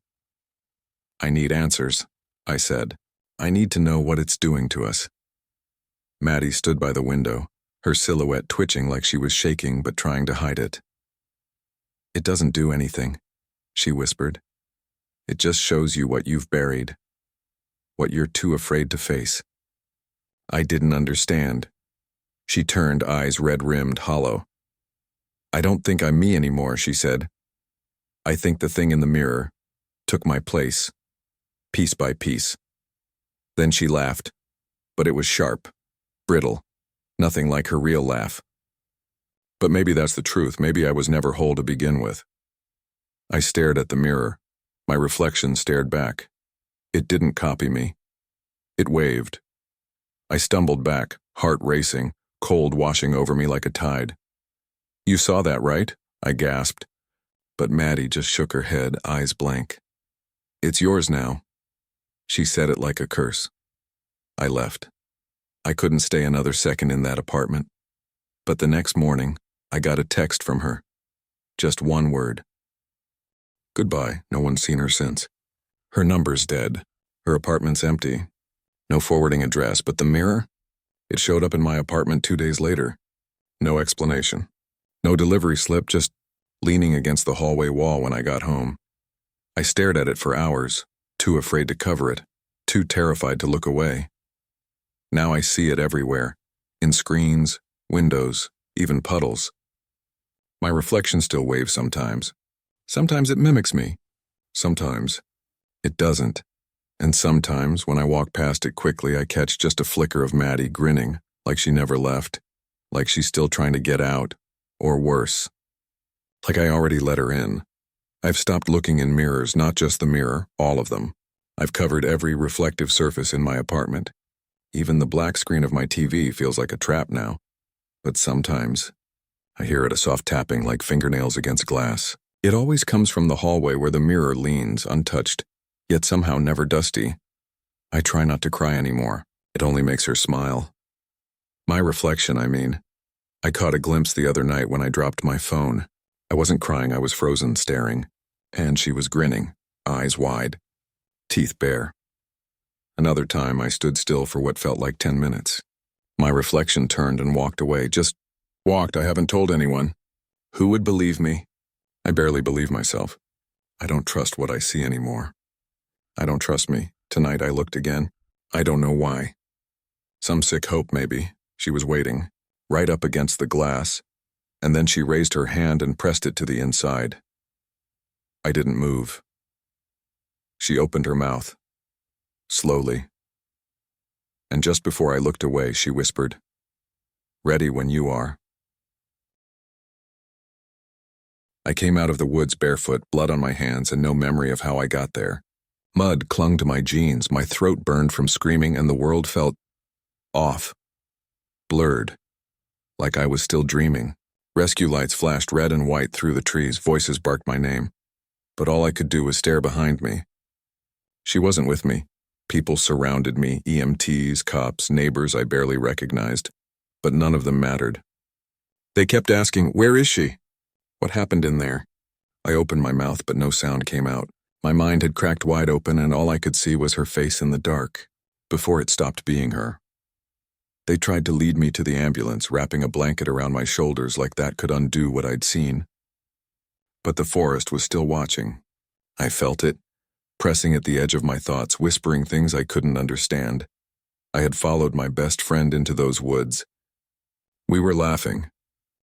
Speaker 1: "I need answers," I said. "I need to know what it's doing to us." Maddie stood by the window, her silhouette twitching like she was shaking but trying to hide it. "It doesn't do anything," she whispered. "It just shows you what you've buried, what you're too afraid to face." I didn't understand. She turned, eyes red-rimmed, hollow. "I don't think I'm me anymore," she said. "I think the thing in the mirror took my place, piece by piece." Then she laughed, but it was sharp, brittle, nothing like her real laugh. But maybe that's the truth. Maybe I was never whole to begin with. I stared at the mirror. My reflection stared back. It didn't copy me. It waved. I stumbled back, heart racing, cold washing over me like a tide. "You saw that, right?" I gasped. But Maddie just shook her head, eyes blank. "It's yours now." She said it like a curse. I left. I couldn't stay another second in that apartment. But the next morning, I got a text from her. Just one word. "Goodbye. No one's seen her since. Her number's dead. Her apartment's empty. No forwarding address, but the mirror? It showed up in my apartment 2 days later. No explanation. No delivery slip, just leaning against the hallway wall when I got home. I stared at it for hours, too afraid to cover it, too terrified to look away. Now I see it everywhere, in screens, windows, even puddles. My reflection still waves sometimes. Sometimes it mimics me. Sometimes it doesn't. And sometimes, when I walk past it quickly, I catch just a flicker of Maddie grinning, like she never left, like she's still trying to get out, or worse. Like I already let her in. I've stopped looking in mirrors, not just the mirror, all of them. I've covered every reflective surface in my apartment. Even the black screen of my TV feels like a trap now. But sometimes, I hear it, a soft tapping like fingernails against glass. It always comes from the hallway where the mirror leans, untouched, yet somehow never dusty. I try not to cry anymore. It only makes her smile. My reflection, I mean. I caught a glimpse the other night when I dropped my phone. I wasn't crying, I was frozen, staring. And she was grinning, eyes wide, teeth bare. Another time, I stood still for what felt like 10 minutes. My reflection turned and walked away. Just walked. I haven't told anyone. Who would believe me? I barely believe myself. I don't trust what I see anymore. I don't trust me. Tonight I looked again. I don't know why. Some sick hope, maybe. She was waiting, right up against the glass, and then she raised her hand and pressed it to the inside. I didn't move. She opened her mouth. Slowly, and just before I looked away, she whispered, "Ready when you are." I came out of the woods barefoot, blood on my hands, and no memory of how I got there. Mud clung to my jeans, my throat burned from screaming, and the world felt off, blurred, like I was still dreaming. Rescue lights flashed red and white through the trees, voices barked my name, but all I could do was stare behind me. She wasn't with me. People surrounded me, EMTs, cops, neighbors I barely recognized, but none of them mattered. They kept asking, "Where is she? What happened in there?" I opened my mouth, but no sound came out. My mind had cracked wide open, and all I could see was her face in the dark, before it stopped being her. They tried to lead me to the ambulance, wrapping a blanket around my shoulders like that could undo what I'd seen. But the forest was still watching. I felt it, pressing at the edge of my thoughts, whispering things I couldn't understand. I had followed my best friend into those woods. We were laughing.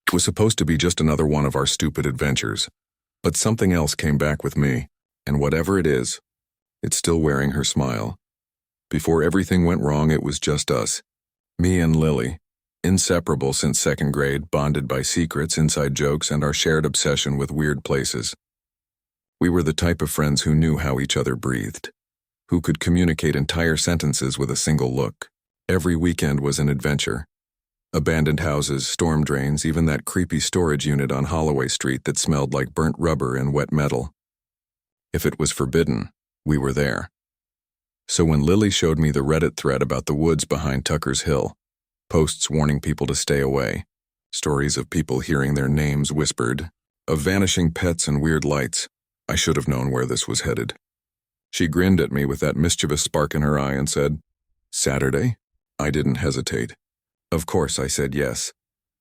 Speaker 1: It was supposed to be just another one of our stupid adventures. But something else came back with me, and whatever it is, it's still wearing her smile. Before everything went wrong, it was just us. Me and Lily, inseparable since second grade, bonded by secrets, inside jokes, and our shared obsession with weird places. We were the type of friends who knew how each other breathed, who could communicate entire sentences with a single look. Every weekend was an adventure. Abandoned houses, storm drains, even that creepy storage unit on Holloway Street that smelled like burnt rubber and wet metal. If it was forbidden, we were there. So when Lily showed me the Reddit thread about the woods behind Tucker's Hill, posts warning people to stay away, stories of people hearing their names whispered, of vanishing pets and weird lights, I should have known where this was headed. She grinned at me with that mischievous spark in her eye and said, "Saturday?" I didn't hesitate. Of course I said yes.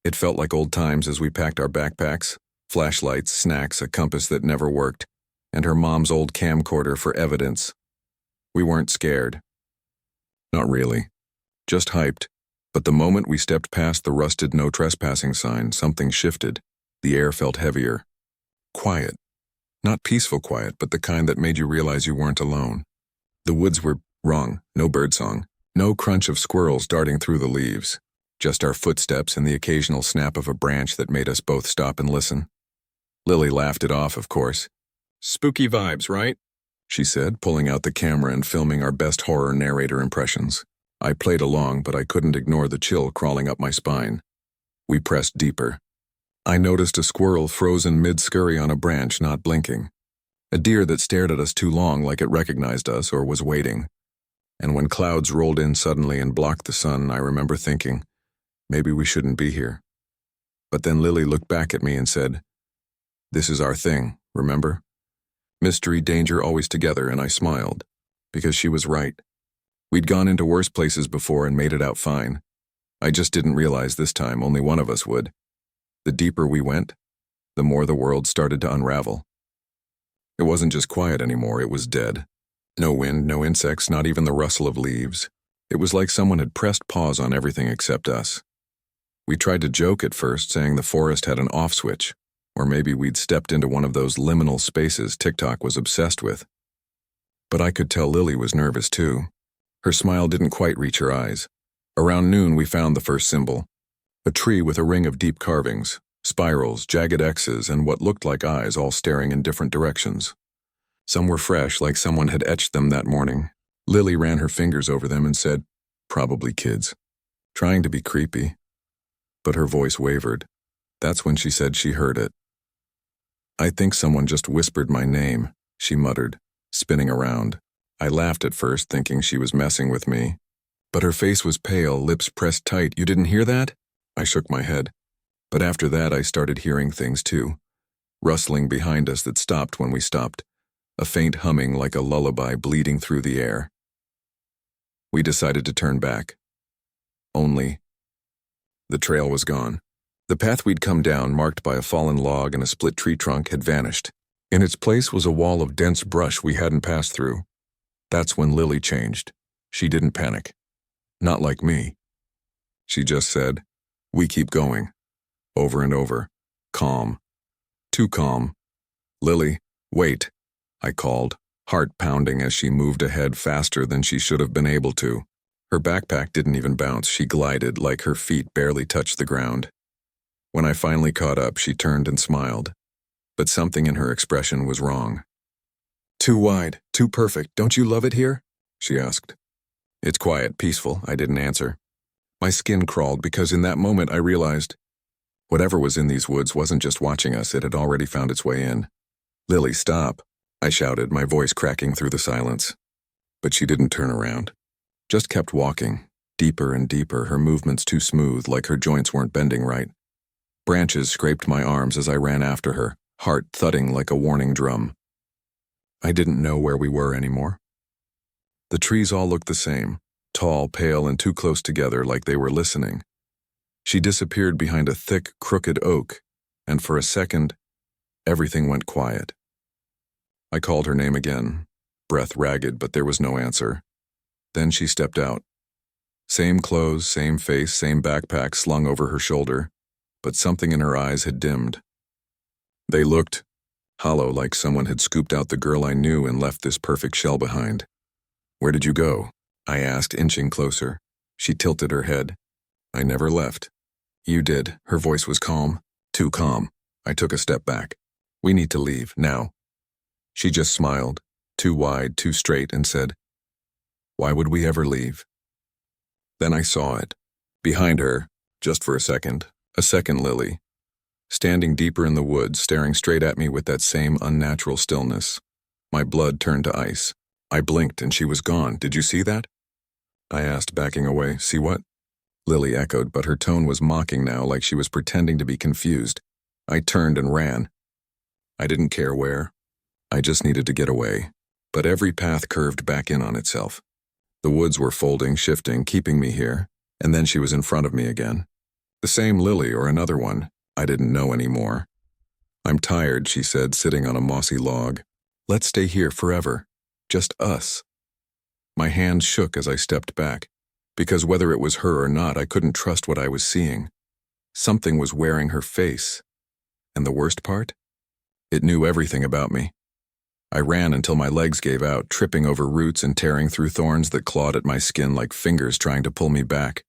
Speaker 1: It felt like old times as we packed our backpacks, flashlights, snacks, a compass that never worked, and her mom's old camcorder for evidence. We weren't scared. Not really. Just hyped. But the moment we stepped past the rusted no trespassing sign, something shifted. The air felt heavier. Quiet. Not peaceful quiet, but the kind that made you realize you weren't alone. The woods were wrong. No birdsong. No crunch of squirrels darting through the leaves. Just our footsteps and the occasional snap of a branch that made us both stop and listen. Lily laughed it off, of course. "Spooky vibes, right?" she said, pulling out the camera and filming our best horror narrator impressions. I played along, but I couldn't ignore the chill crawling up my spine. We pressed deeper. I noticed a squirrel frozen mid-scurry on a branch, not blinking. A deer that stared at us too long, like it recognized us or was waiting. And when clouds rolled in suddenly and blocked the sun, I remember thinking, maybe we shouldn't be here. But then Lily looked back at me and said, "This is our thing, remember? Mystery, danger, always together," and I smiled, because she was right. We'd gone into worse places before and made it out fine. I just didn't realize this time only one of us would. The deeper we went, the more the world started to unravel. It wasn't just quiet anymore, it was dead. No wind, no insects, not even the rustle of leaves. It was like someone had pressed pause on everything except us. We tried to joke at first, saying the forest had an off switch, or maybe we'd stepped into one of those liminal spaces TikTok was obsessed with. But I could tell Lily was nervous too. Her smile didn't quite reach her eyes. Around noon we found the first symbol. A tree with a ring of deep carvings, spirals, jagged X's, and what looked like eyes all staring in different directions. Some were fresh, like someone had etched them that morning. Lily ran her fingers over them and said, "Probably kids," trying to be creepy. But her voice wavered. That's when she said she heard it. "I think someone just whispered my name," she muttered, spinning around. I laughed at first, thinking she was messing with me. But her face was pale, lips pressed tight. "You didn't hear that?" I shook my head. But after that I started hearing things too. Rustling behind us that stopped when we stopped. A faint humming like a lullaby bleeding through the air. We decided to turn back. Only the trail was gone. The path we'd come down, marked by a fallen log and a split tree trunk, had vanished. In its place was a wall of dense brush we hadn't passed through. That's when Lily changed. She didn't panic. Not like me. She just said, "We keep going." Over and over. Calm. Too calm. "Lily, wait," I called, heart pounding as she moved ahead faster than she should have been able to. Her backpack didn't even bounce. She glided like her feet barely touched the ground. When I finally caught up, she turned and smiled. But something in her expression was wrong. "Too wide, too perfect. Don't you love it here?" she asked. "It's quiet, peaceful," I didn't answer. My skin crawled because in that moment I realized whatever was in these woods wasn't just watching us, it had already found its way in. "Lily, stop," I shouted, my voice cracking through the silence. But she didn't turn around. Just kept walking, deeper and deeper, her movements too smooth, like her joints weren't bending right. Branches scraped my arms as I ran after her, heart thudding like a warning drum. I didn't know where we were anymore. The trees all looked the same, tall, pale, and too close together like they were listening. She disappeared behind a thick, crooked oak, and for a second, everything went quiet. I called her name again, breath ragged, but there was no answer. Then she stepped out. Same clothes, same face, same backpack slung over her shoulder, but something in her eyes had dimmed. They looked hollow, like someone had scooped out the girl I knew and left this perfect shell behind. "Where did you go?" I asked, inching closer. She tilted her head. "I never left." "You did." Her voice was calm. Too calm. I took a step back. "We need to leave, now." She just smiled, too wide, too straight, and said, "Why would we ever leave?" Then I saw it. Behind her, just for a second Lily, standing deeper in the woods, staring straight at me with that same unnatural stillness. My blood turned to ice. I blinked and she was gone. "Did you see that?" I asked, backing away. "See what?" Lily echoed, but her tone was mocking now, like she was pretending to be confused. I turned and ran. I didn't care where. I just needed to get away. But every path curved back in on itself. The woods were folding, shifting, keeping me here, and then she was in front of me again. The same Lily or another one. I didn't know anymore. "I'm tired," she said, sitting on a mossy log. "Let's stay here forever. Just us." My hands shook as I stepped back, because whether it was her or not, I couldn't trust what I was seeing. Something was wearing her face. And the worst part? It knew everything about me. I ran until my legs gave out, tripping over roots and tearing through thorns that clawed at my skin like fingers trying to pull me back.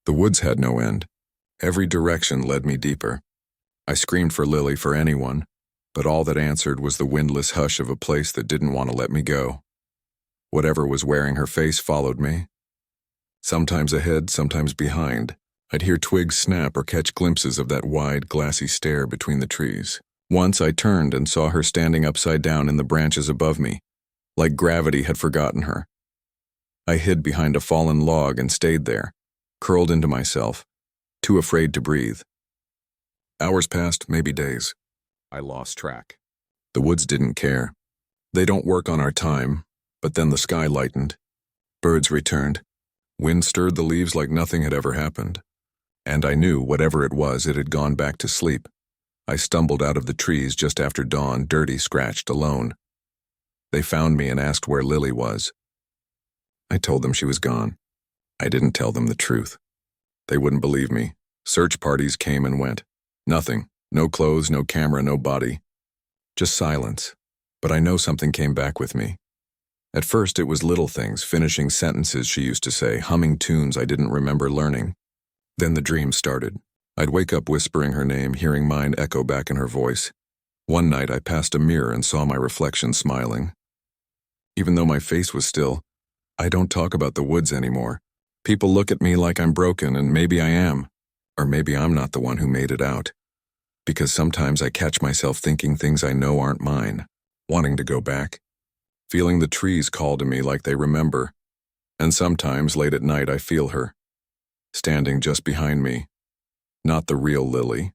Speaker 1: The woods had no end. Every direction led me deeper. I screamed for Lily, for anyone, but all that answered was the windless hush of a place that didn't want to let me go. Whatever was wearing her face followed me. Sometimes ahead, sometimes behind. I'd hear twigs snap or catch glimpses of that wide, glassy stare between the trees. Once I turned and saw her standing upside down in the branches above me, like gravity had forgotten her. I hid behind a fallen log and stayed there, curled into myself, too afraid to breathe. Hours passed, maybe days. I lost track. The woods didn't care. They don't work on our time, but then the sky lightened. Birds returned. Wind stirred the leaves like nothing had ever happened. And I knew, whatever it was, it had gone back to sleep. I stumbled out of the trees just after dawn, dirty, scratched, alone. They found me and asked where Lily was. I told them she was gone. I didn't tell them the truth. They wouldn't believe me. Search parties came and went. Nothing. No clothes, no camera, no body. Just silence. But I know something came back with me. At first it was little things, finishing sentences she used to say, humming tunes I didn't remember learning. Then the dream started. I'd wake up whispering her name, hearing mine echo back in her voice. One night I passed a mirror and saw my reflection smiling. Even though my face was still, I don't talk about the woods anymore. People look at me like I'm broken, and maybe I am. Or maybe I'm not the one who made it out. Because sometimes I catch myself thinking things I know aren't mine, wanting to go back. Feeling the trees call to me like they remember. And sometimes, late at night, I feel her, standing just behind me. Not the real Lily.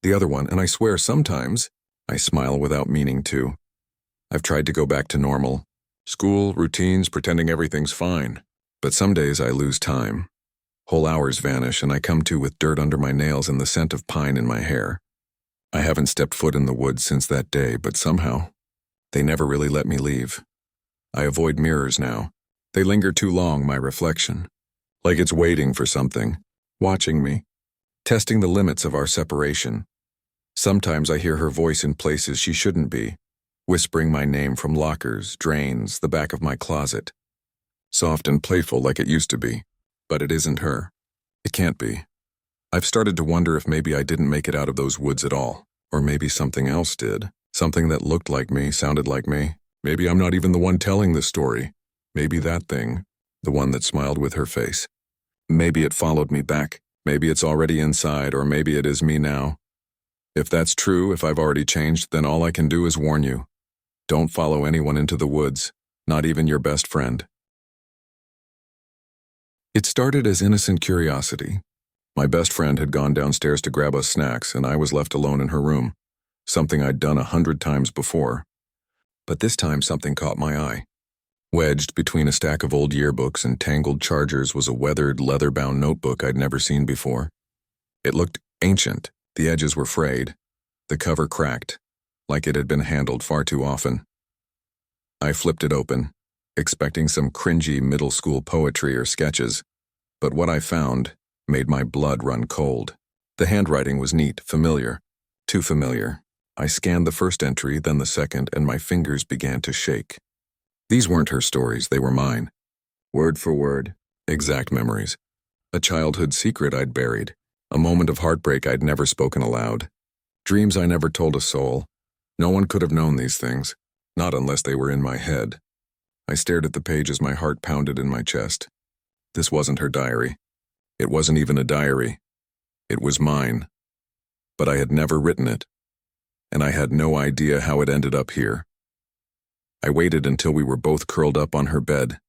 Speaker 1: The other one, and I swear sometimes, I smile without meaning to. I've tried to go back to normal. School, routines, pretending everything's fine. But some days I lose time. Whole hours vanish and I come to with dirt under my nails and the scent of pine in my hair. I haven't stepped foot in the woods since that day, but somehow, they never really let me leave. I avoid mirrors now. They linger too long, my reflection. Like it's waiting for something, watching me, testing the limits of our separation. Sometimes I hear her voice in places she shouldn't be, whispering my name from lockers, drains, the back of my closet. soft and playful like it used to be. But it isn't her. It can't be. I've started to wonder if maybe I didn't make it out of those woods at all. Or maybe something else did. Something that looked like me, sounded like me. Maybe I'm not even the one telling this story. Maybe that thing, the one that smiled with her face. Maybe it followed me back. Maybe it's already inside, or maybe it is me now. If that's true, if I've already changed, then all I can do is warn you. Don't follow anyone into the woods, not even your best friend. It started as innocent curiosity. My best friend had gone downstairs to grab us snacks, and I was left alone in her room, something I'd done 100 times before. But this time something caught my eye. Wedged between a stack of old yearbooks and tangled chargers was a weathered, leather-bound notebook I'd never seen before. It looked ancient. The edges were frayed, the cover cracked, like it had been handled far too often. I flipped it open, expecting some cringy middle school poetry or sketches, but what I found made my blood run cold. The handwriting was neat, familiar, too familiar. I scanned the first entry, then the second, and my fingers began to shake. These weren't her stories, they were mine. Word for word, exact memories. A childhood secret I'd buried, a moment of heartbreak I'd never spoken aloud. Dreams I never told a soul. No one could have known these things, not unless they were in my head. I stared at the page as my heart pounded in my chest. This wasn't her diary. It wasn't even a diary. It was mine. But I had never written it, and I had no idea how it ended up here. I waited until we were both curled up on her bed,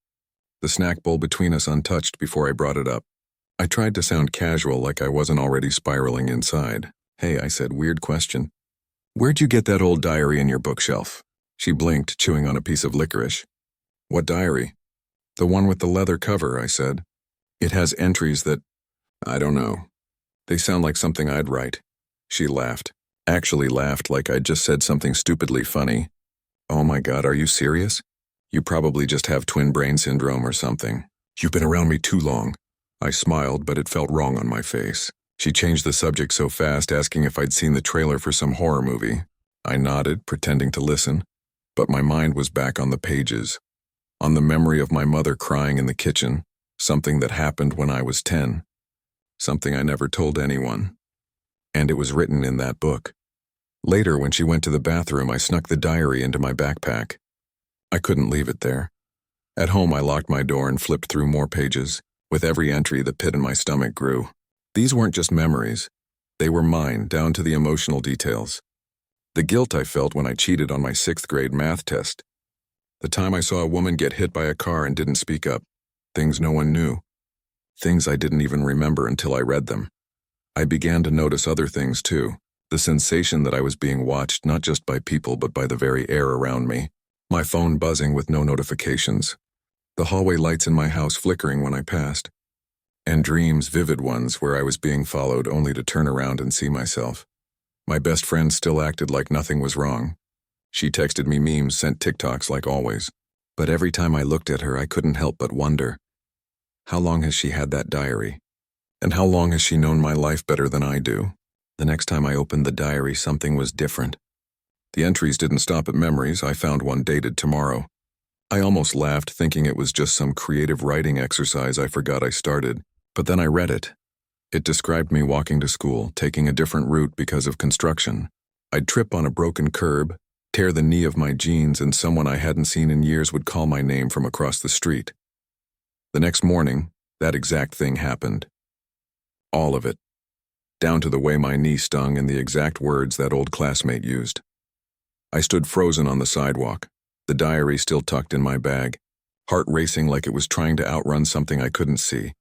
Speaker 1: the snack bowl between us untouched before I brought it up. I tried to sound casual, like I wasn't already spiraling inside. "Hey," I said, "weird question. Where'd you get that old diary in your bookshelf?" She blinked, chewing on a piece of licorice. "What diary?" "The one with the leather cover," I said. "It has entries that, I don't know. They sound like something I'd write." She laughed. Actually laughed like I'd just said something stupidly funny. "Oh my God, are you serious? You probably just have twin brain syndrome or something. You've been around me too long." I smiled, but it felt wrong on my face. She changed the subject so fast, asking if I'd seen the trailer for some horror movie. I nodded, pretending to listen, but my mind was back on the pages, on the memory of my mother crying in the kitchen, something that happened when I was 10, something I never told anyone. And it was written in that book. Later, when she went to the bathroom, I snuck the diary into my backpack. I couldn't leave it there. At home, I locked my door and flipped through more pages. With every entry, the pit in my stomach grew. These weren't just memories. They were mine, down to the emotional details. The guilt I felt when I cheated on my 6th grade math test. The time I saw a woman get hit by a car and didn't speak up. Things no one knew. Things I didn't even remember until I read them. I began to notice other things too. The sensation that I was being watched not just by people but by the very air around me. My phone buzzing with no notifications. The hallway lights in my house flickering when I passed. And dreams, vivid ones, where I was being followed only to turn around and see myself. My best friend still acted like nothing was wrong. She texted me memes, sent TikToks like always. But every time I looked at her, I couldn't help but wonder, how long has she had that diary? And how long has she known my life better than I do? The next time I opened the diary, something was different. The entries didn't stop at memories. I found one dated tomorrow. I almost laughed, thinking it was just some creative writing exercise I forgot I started. But then I read it. It described me walking to school, taking a different route because of construction. I'd trip on a broken curb, tear the knee of my jeans, and someone I hadn't seen in years would call my name from across the street. The next morning, that exact thing happened. All of it. Down to the way my knee stung and the exact words that old classmate used. I stood frozen on the sidewalk, the diary still tucked in my bag, heart racing like it was trying to outrun something I couldn't see.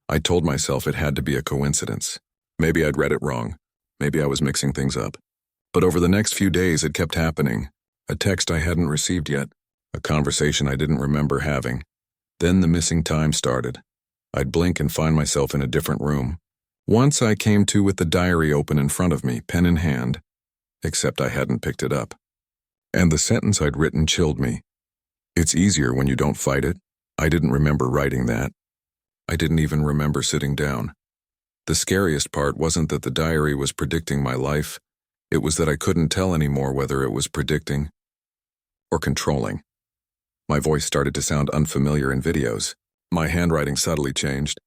Speaker 1: I told myself it had to be a coincidence. Maybe I'd read it wrong. Maybe I was mixing things up. But over the next few days, it kept happening. A text I hadn't received yet, a conversation I didn't remember having. Then the missing time started. I'd blink and find myself in a different room. Once I came to with the diary open in front of me, pen in hand, except I hadn't picked it up. And the sentence I'd written chilled me. "It's easier when you don't fight it." I didn't remember writing that. I didn't even remember sitting down. The scariest part wasn't that the diary was predicting my life. It was that I couldn't tell anymore whether it was predicting or controlling. My voice started to sound unfamiliar in videos. My handwriting subtly changed.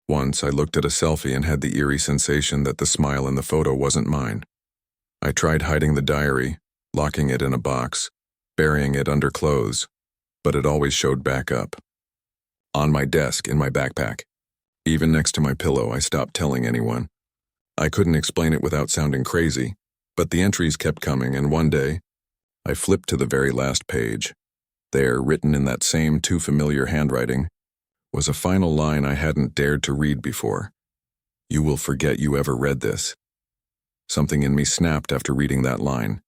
Speaker 1: Once I looked at a selfie and had the eerie sensation that the smile in the photo wasn't mine. I tried hiding the diary, locking it in a box, burying it under clothes, but it always showed back up. On my desk, in my backpack. Even next to my pillow, I stopped telling anyone. I couldn't explain it without sounding crazy, but the entries kept coming, and one day, I flipped to the very last page. There, written in that same too familiar handwriting, was a final line I hadn't dared to read before. "You will forget you ever read this." Something in me snapped after reading that line.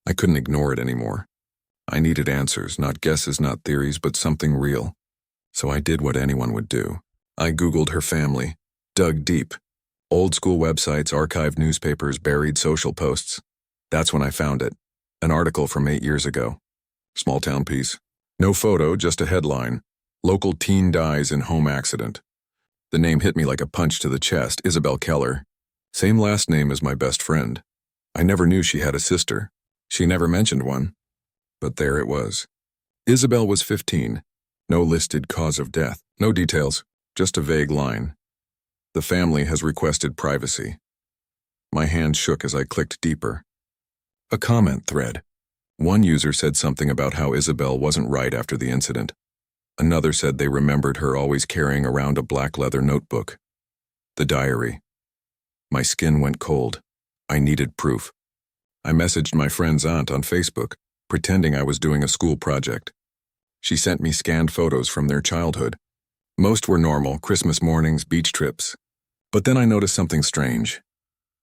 Speaker 1: I couldn't ignore it anymore. I needed answers, not guesses, not theories, but something real. So I did what anyone would do. I Googled her family, dug deep. Old school websites, archived newspapers, buried social posts. That's when I found it. An article from 8 years ago. Small town piece. No photo, just a headline. Local teen dies in home accident. The name hit me like a punch to the chest. Isabel Keller. Same last name as my best friend. I never knew she had a sister. She never mentioned one. But there it was. Isabel was 15. No listed cause of death. No details. Just a vague line. The family has requested privacy. My hand shook as I clicked deeper. A comment thread. One user said something about how Isabel wasn't right after the incident. Another said they remembered her always carrying around a black leather notebook. The diary. My skin went cold. I needed proof. I messaged my friend's aunt on Facebook, pretending I was doing a school project. She sent me scanned photos from their childhood. Most were normal, Christmas mornings, beach trips. But then I noticed something strange.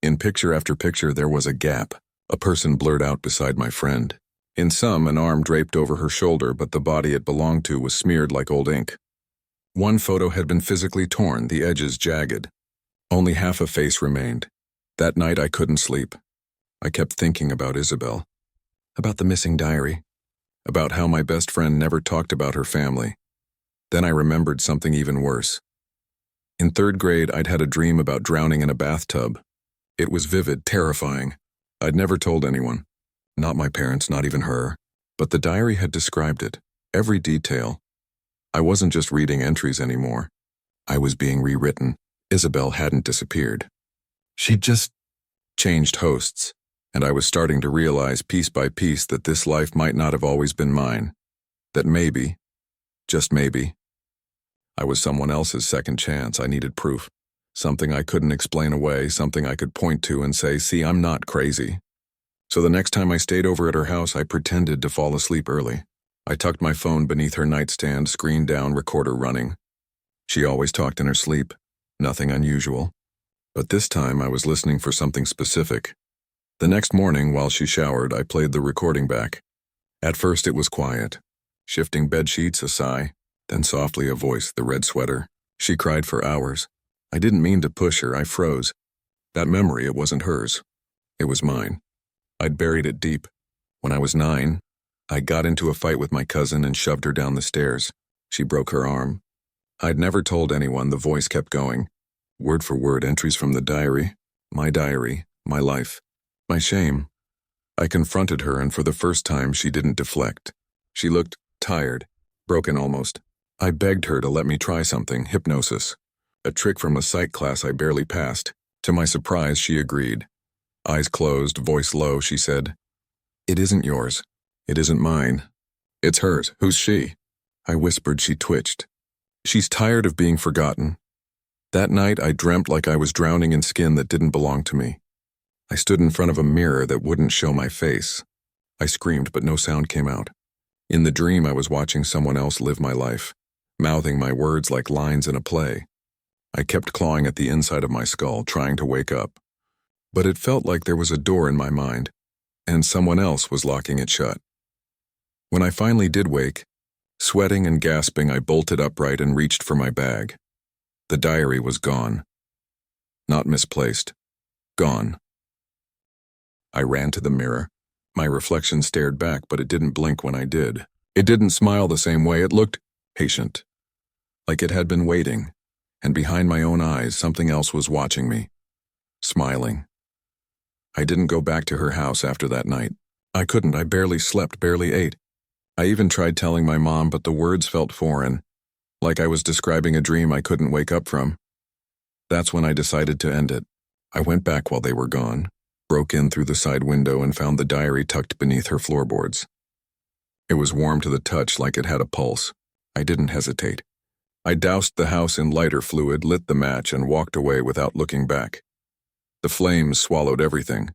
Speaker 1: In picture after picture, there was a gap. A person blurred out beside my friend. In some, an arm draped over her shoulder, but the body it belonged to was smeared like old ink. One photo had been physically torn, the edges jagged. Only half a face remained. That night I couldn't sleep. I kept thinking about Isabel. About the missing diary. About how my best friend never talked about her family. Then I remembered something even worse. In 3rd grade, I'd had a dream about drowning in a bathtub. It was vivid, terrifying. I'd never told anyone. Not my parents, not even her. But the diary had described it. Every detail. I wasn't just reading entries anymore. I was being rewritten. Isabel hadn't disappeared. She'd just changed hosts, and I was starting to realize piece by piece that this life might not have always been mine. That maybe, just maybe, I was someone else's second chance. I needed proof. Something I couldn't explain away, something I could point to and say, "See, I'm not crazy." So the next time I stayed over at her house, I pretended to fall asleep early. I tucked my phone beneath her nightstand, screen down, recorder running. She always talked in her sleep. Nothing unusual. But this time I was listening for something specific. The next morning, while she showered, I played the recording back. At first it was quiet. Shifting bed sheets, a sigh. Then softly a voice, the red sweater. She cried for hours. I didn't mean to push her, I froze. That memory, it wasn't hers. It was mine. I'd buried it deep. When I was 9, I got into a fight with my cousin and shoved her down the stairs. She broke her arm. I'd never told anyone, the voice kept going. Word for word, entries from the diary, my life, my shame. I confronted her, and for the first time she didn't deflect. She looked tired, broken almost. I begged her to let me try something, hypnosis. A trick from a psych class I barely passed. To my surprise, she agreed. Eyes closed, voice low, she said, "It isn't yours. It isn't mine. It's hers. Who's she?" I whispered. She twitched. "She's tired of being forgotten." That night, I dreamt like I was drowning in skin that didn't belong to me. I stood in front of a mirror that wouldn't show my face. I screamed, but no sound came out. In the dream, I was watching someone else live my life, mouthing my words like lines in a play. I kept clawing at the inside of my skull, trying to wake up. But it felt like there was a door in my mind, and someone else was locking it shut. When I finally did wake, sweating and gasping, I bolted upright and reached for my bag. The diary was gone. Not misplaced. Gone. I ran to the mirror. My reflection stared back, but it didn't blink when I did. It didn't smile the same way. It looked patient, like it had been waiting, and behind my own eyes, something else was watching me, smiling. I didn't go back to her house after that night. I couldn't. I barely slept, barely ate. I even tried telling my mom, but the words felt foreign, like I was describing a dream I couldn't wake up from. That's when I decided to end it. I went back while they were gone, broke in through the side window and found the diary tucked beneath her floorboards. It was warm to the touch, like it had a pulse. I didn't hesitate. I doused the house in lighter fluid, lit the match, and walked away without looking back. The flames swallowed everything.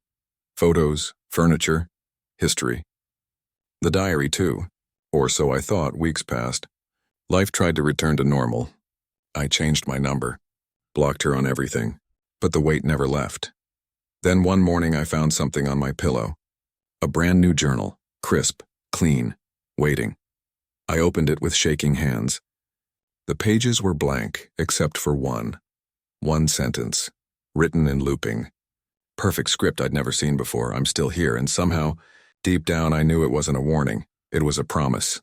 Speaker 1: Photos, furniture, history. The diary, too. Or so I thought. Weeks passed. Life tried to return to normal. I changed my number, blocked her on everything, but the weight never left. Then one morning I found something on my pillow. A brand new journal, crisp, clean, waiting. I opened it with shaking hands. The pages were blank, except for one sentence, written in looping. Perfect script I'd never seen before. I'm still here, and somehow, deep down, I knew it wasn't a warning. It was a promise.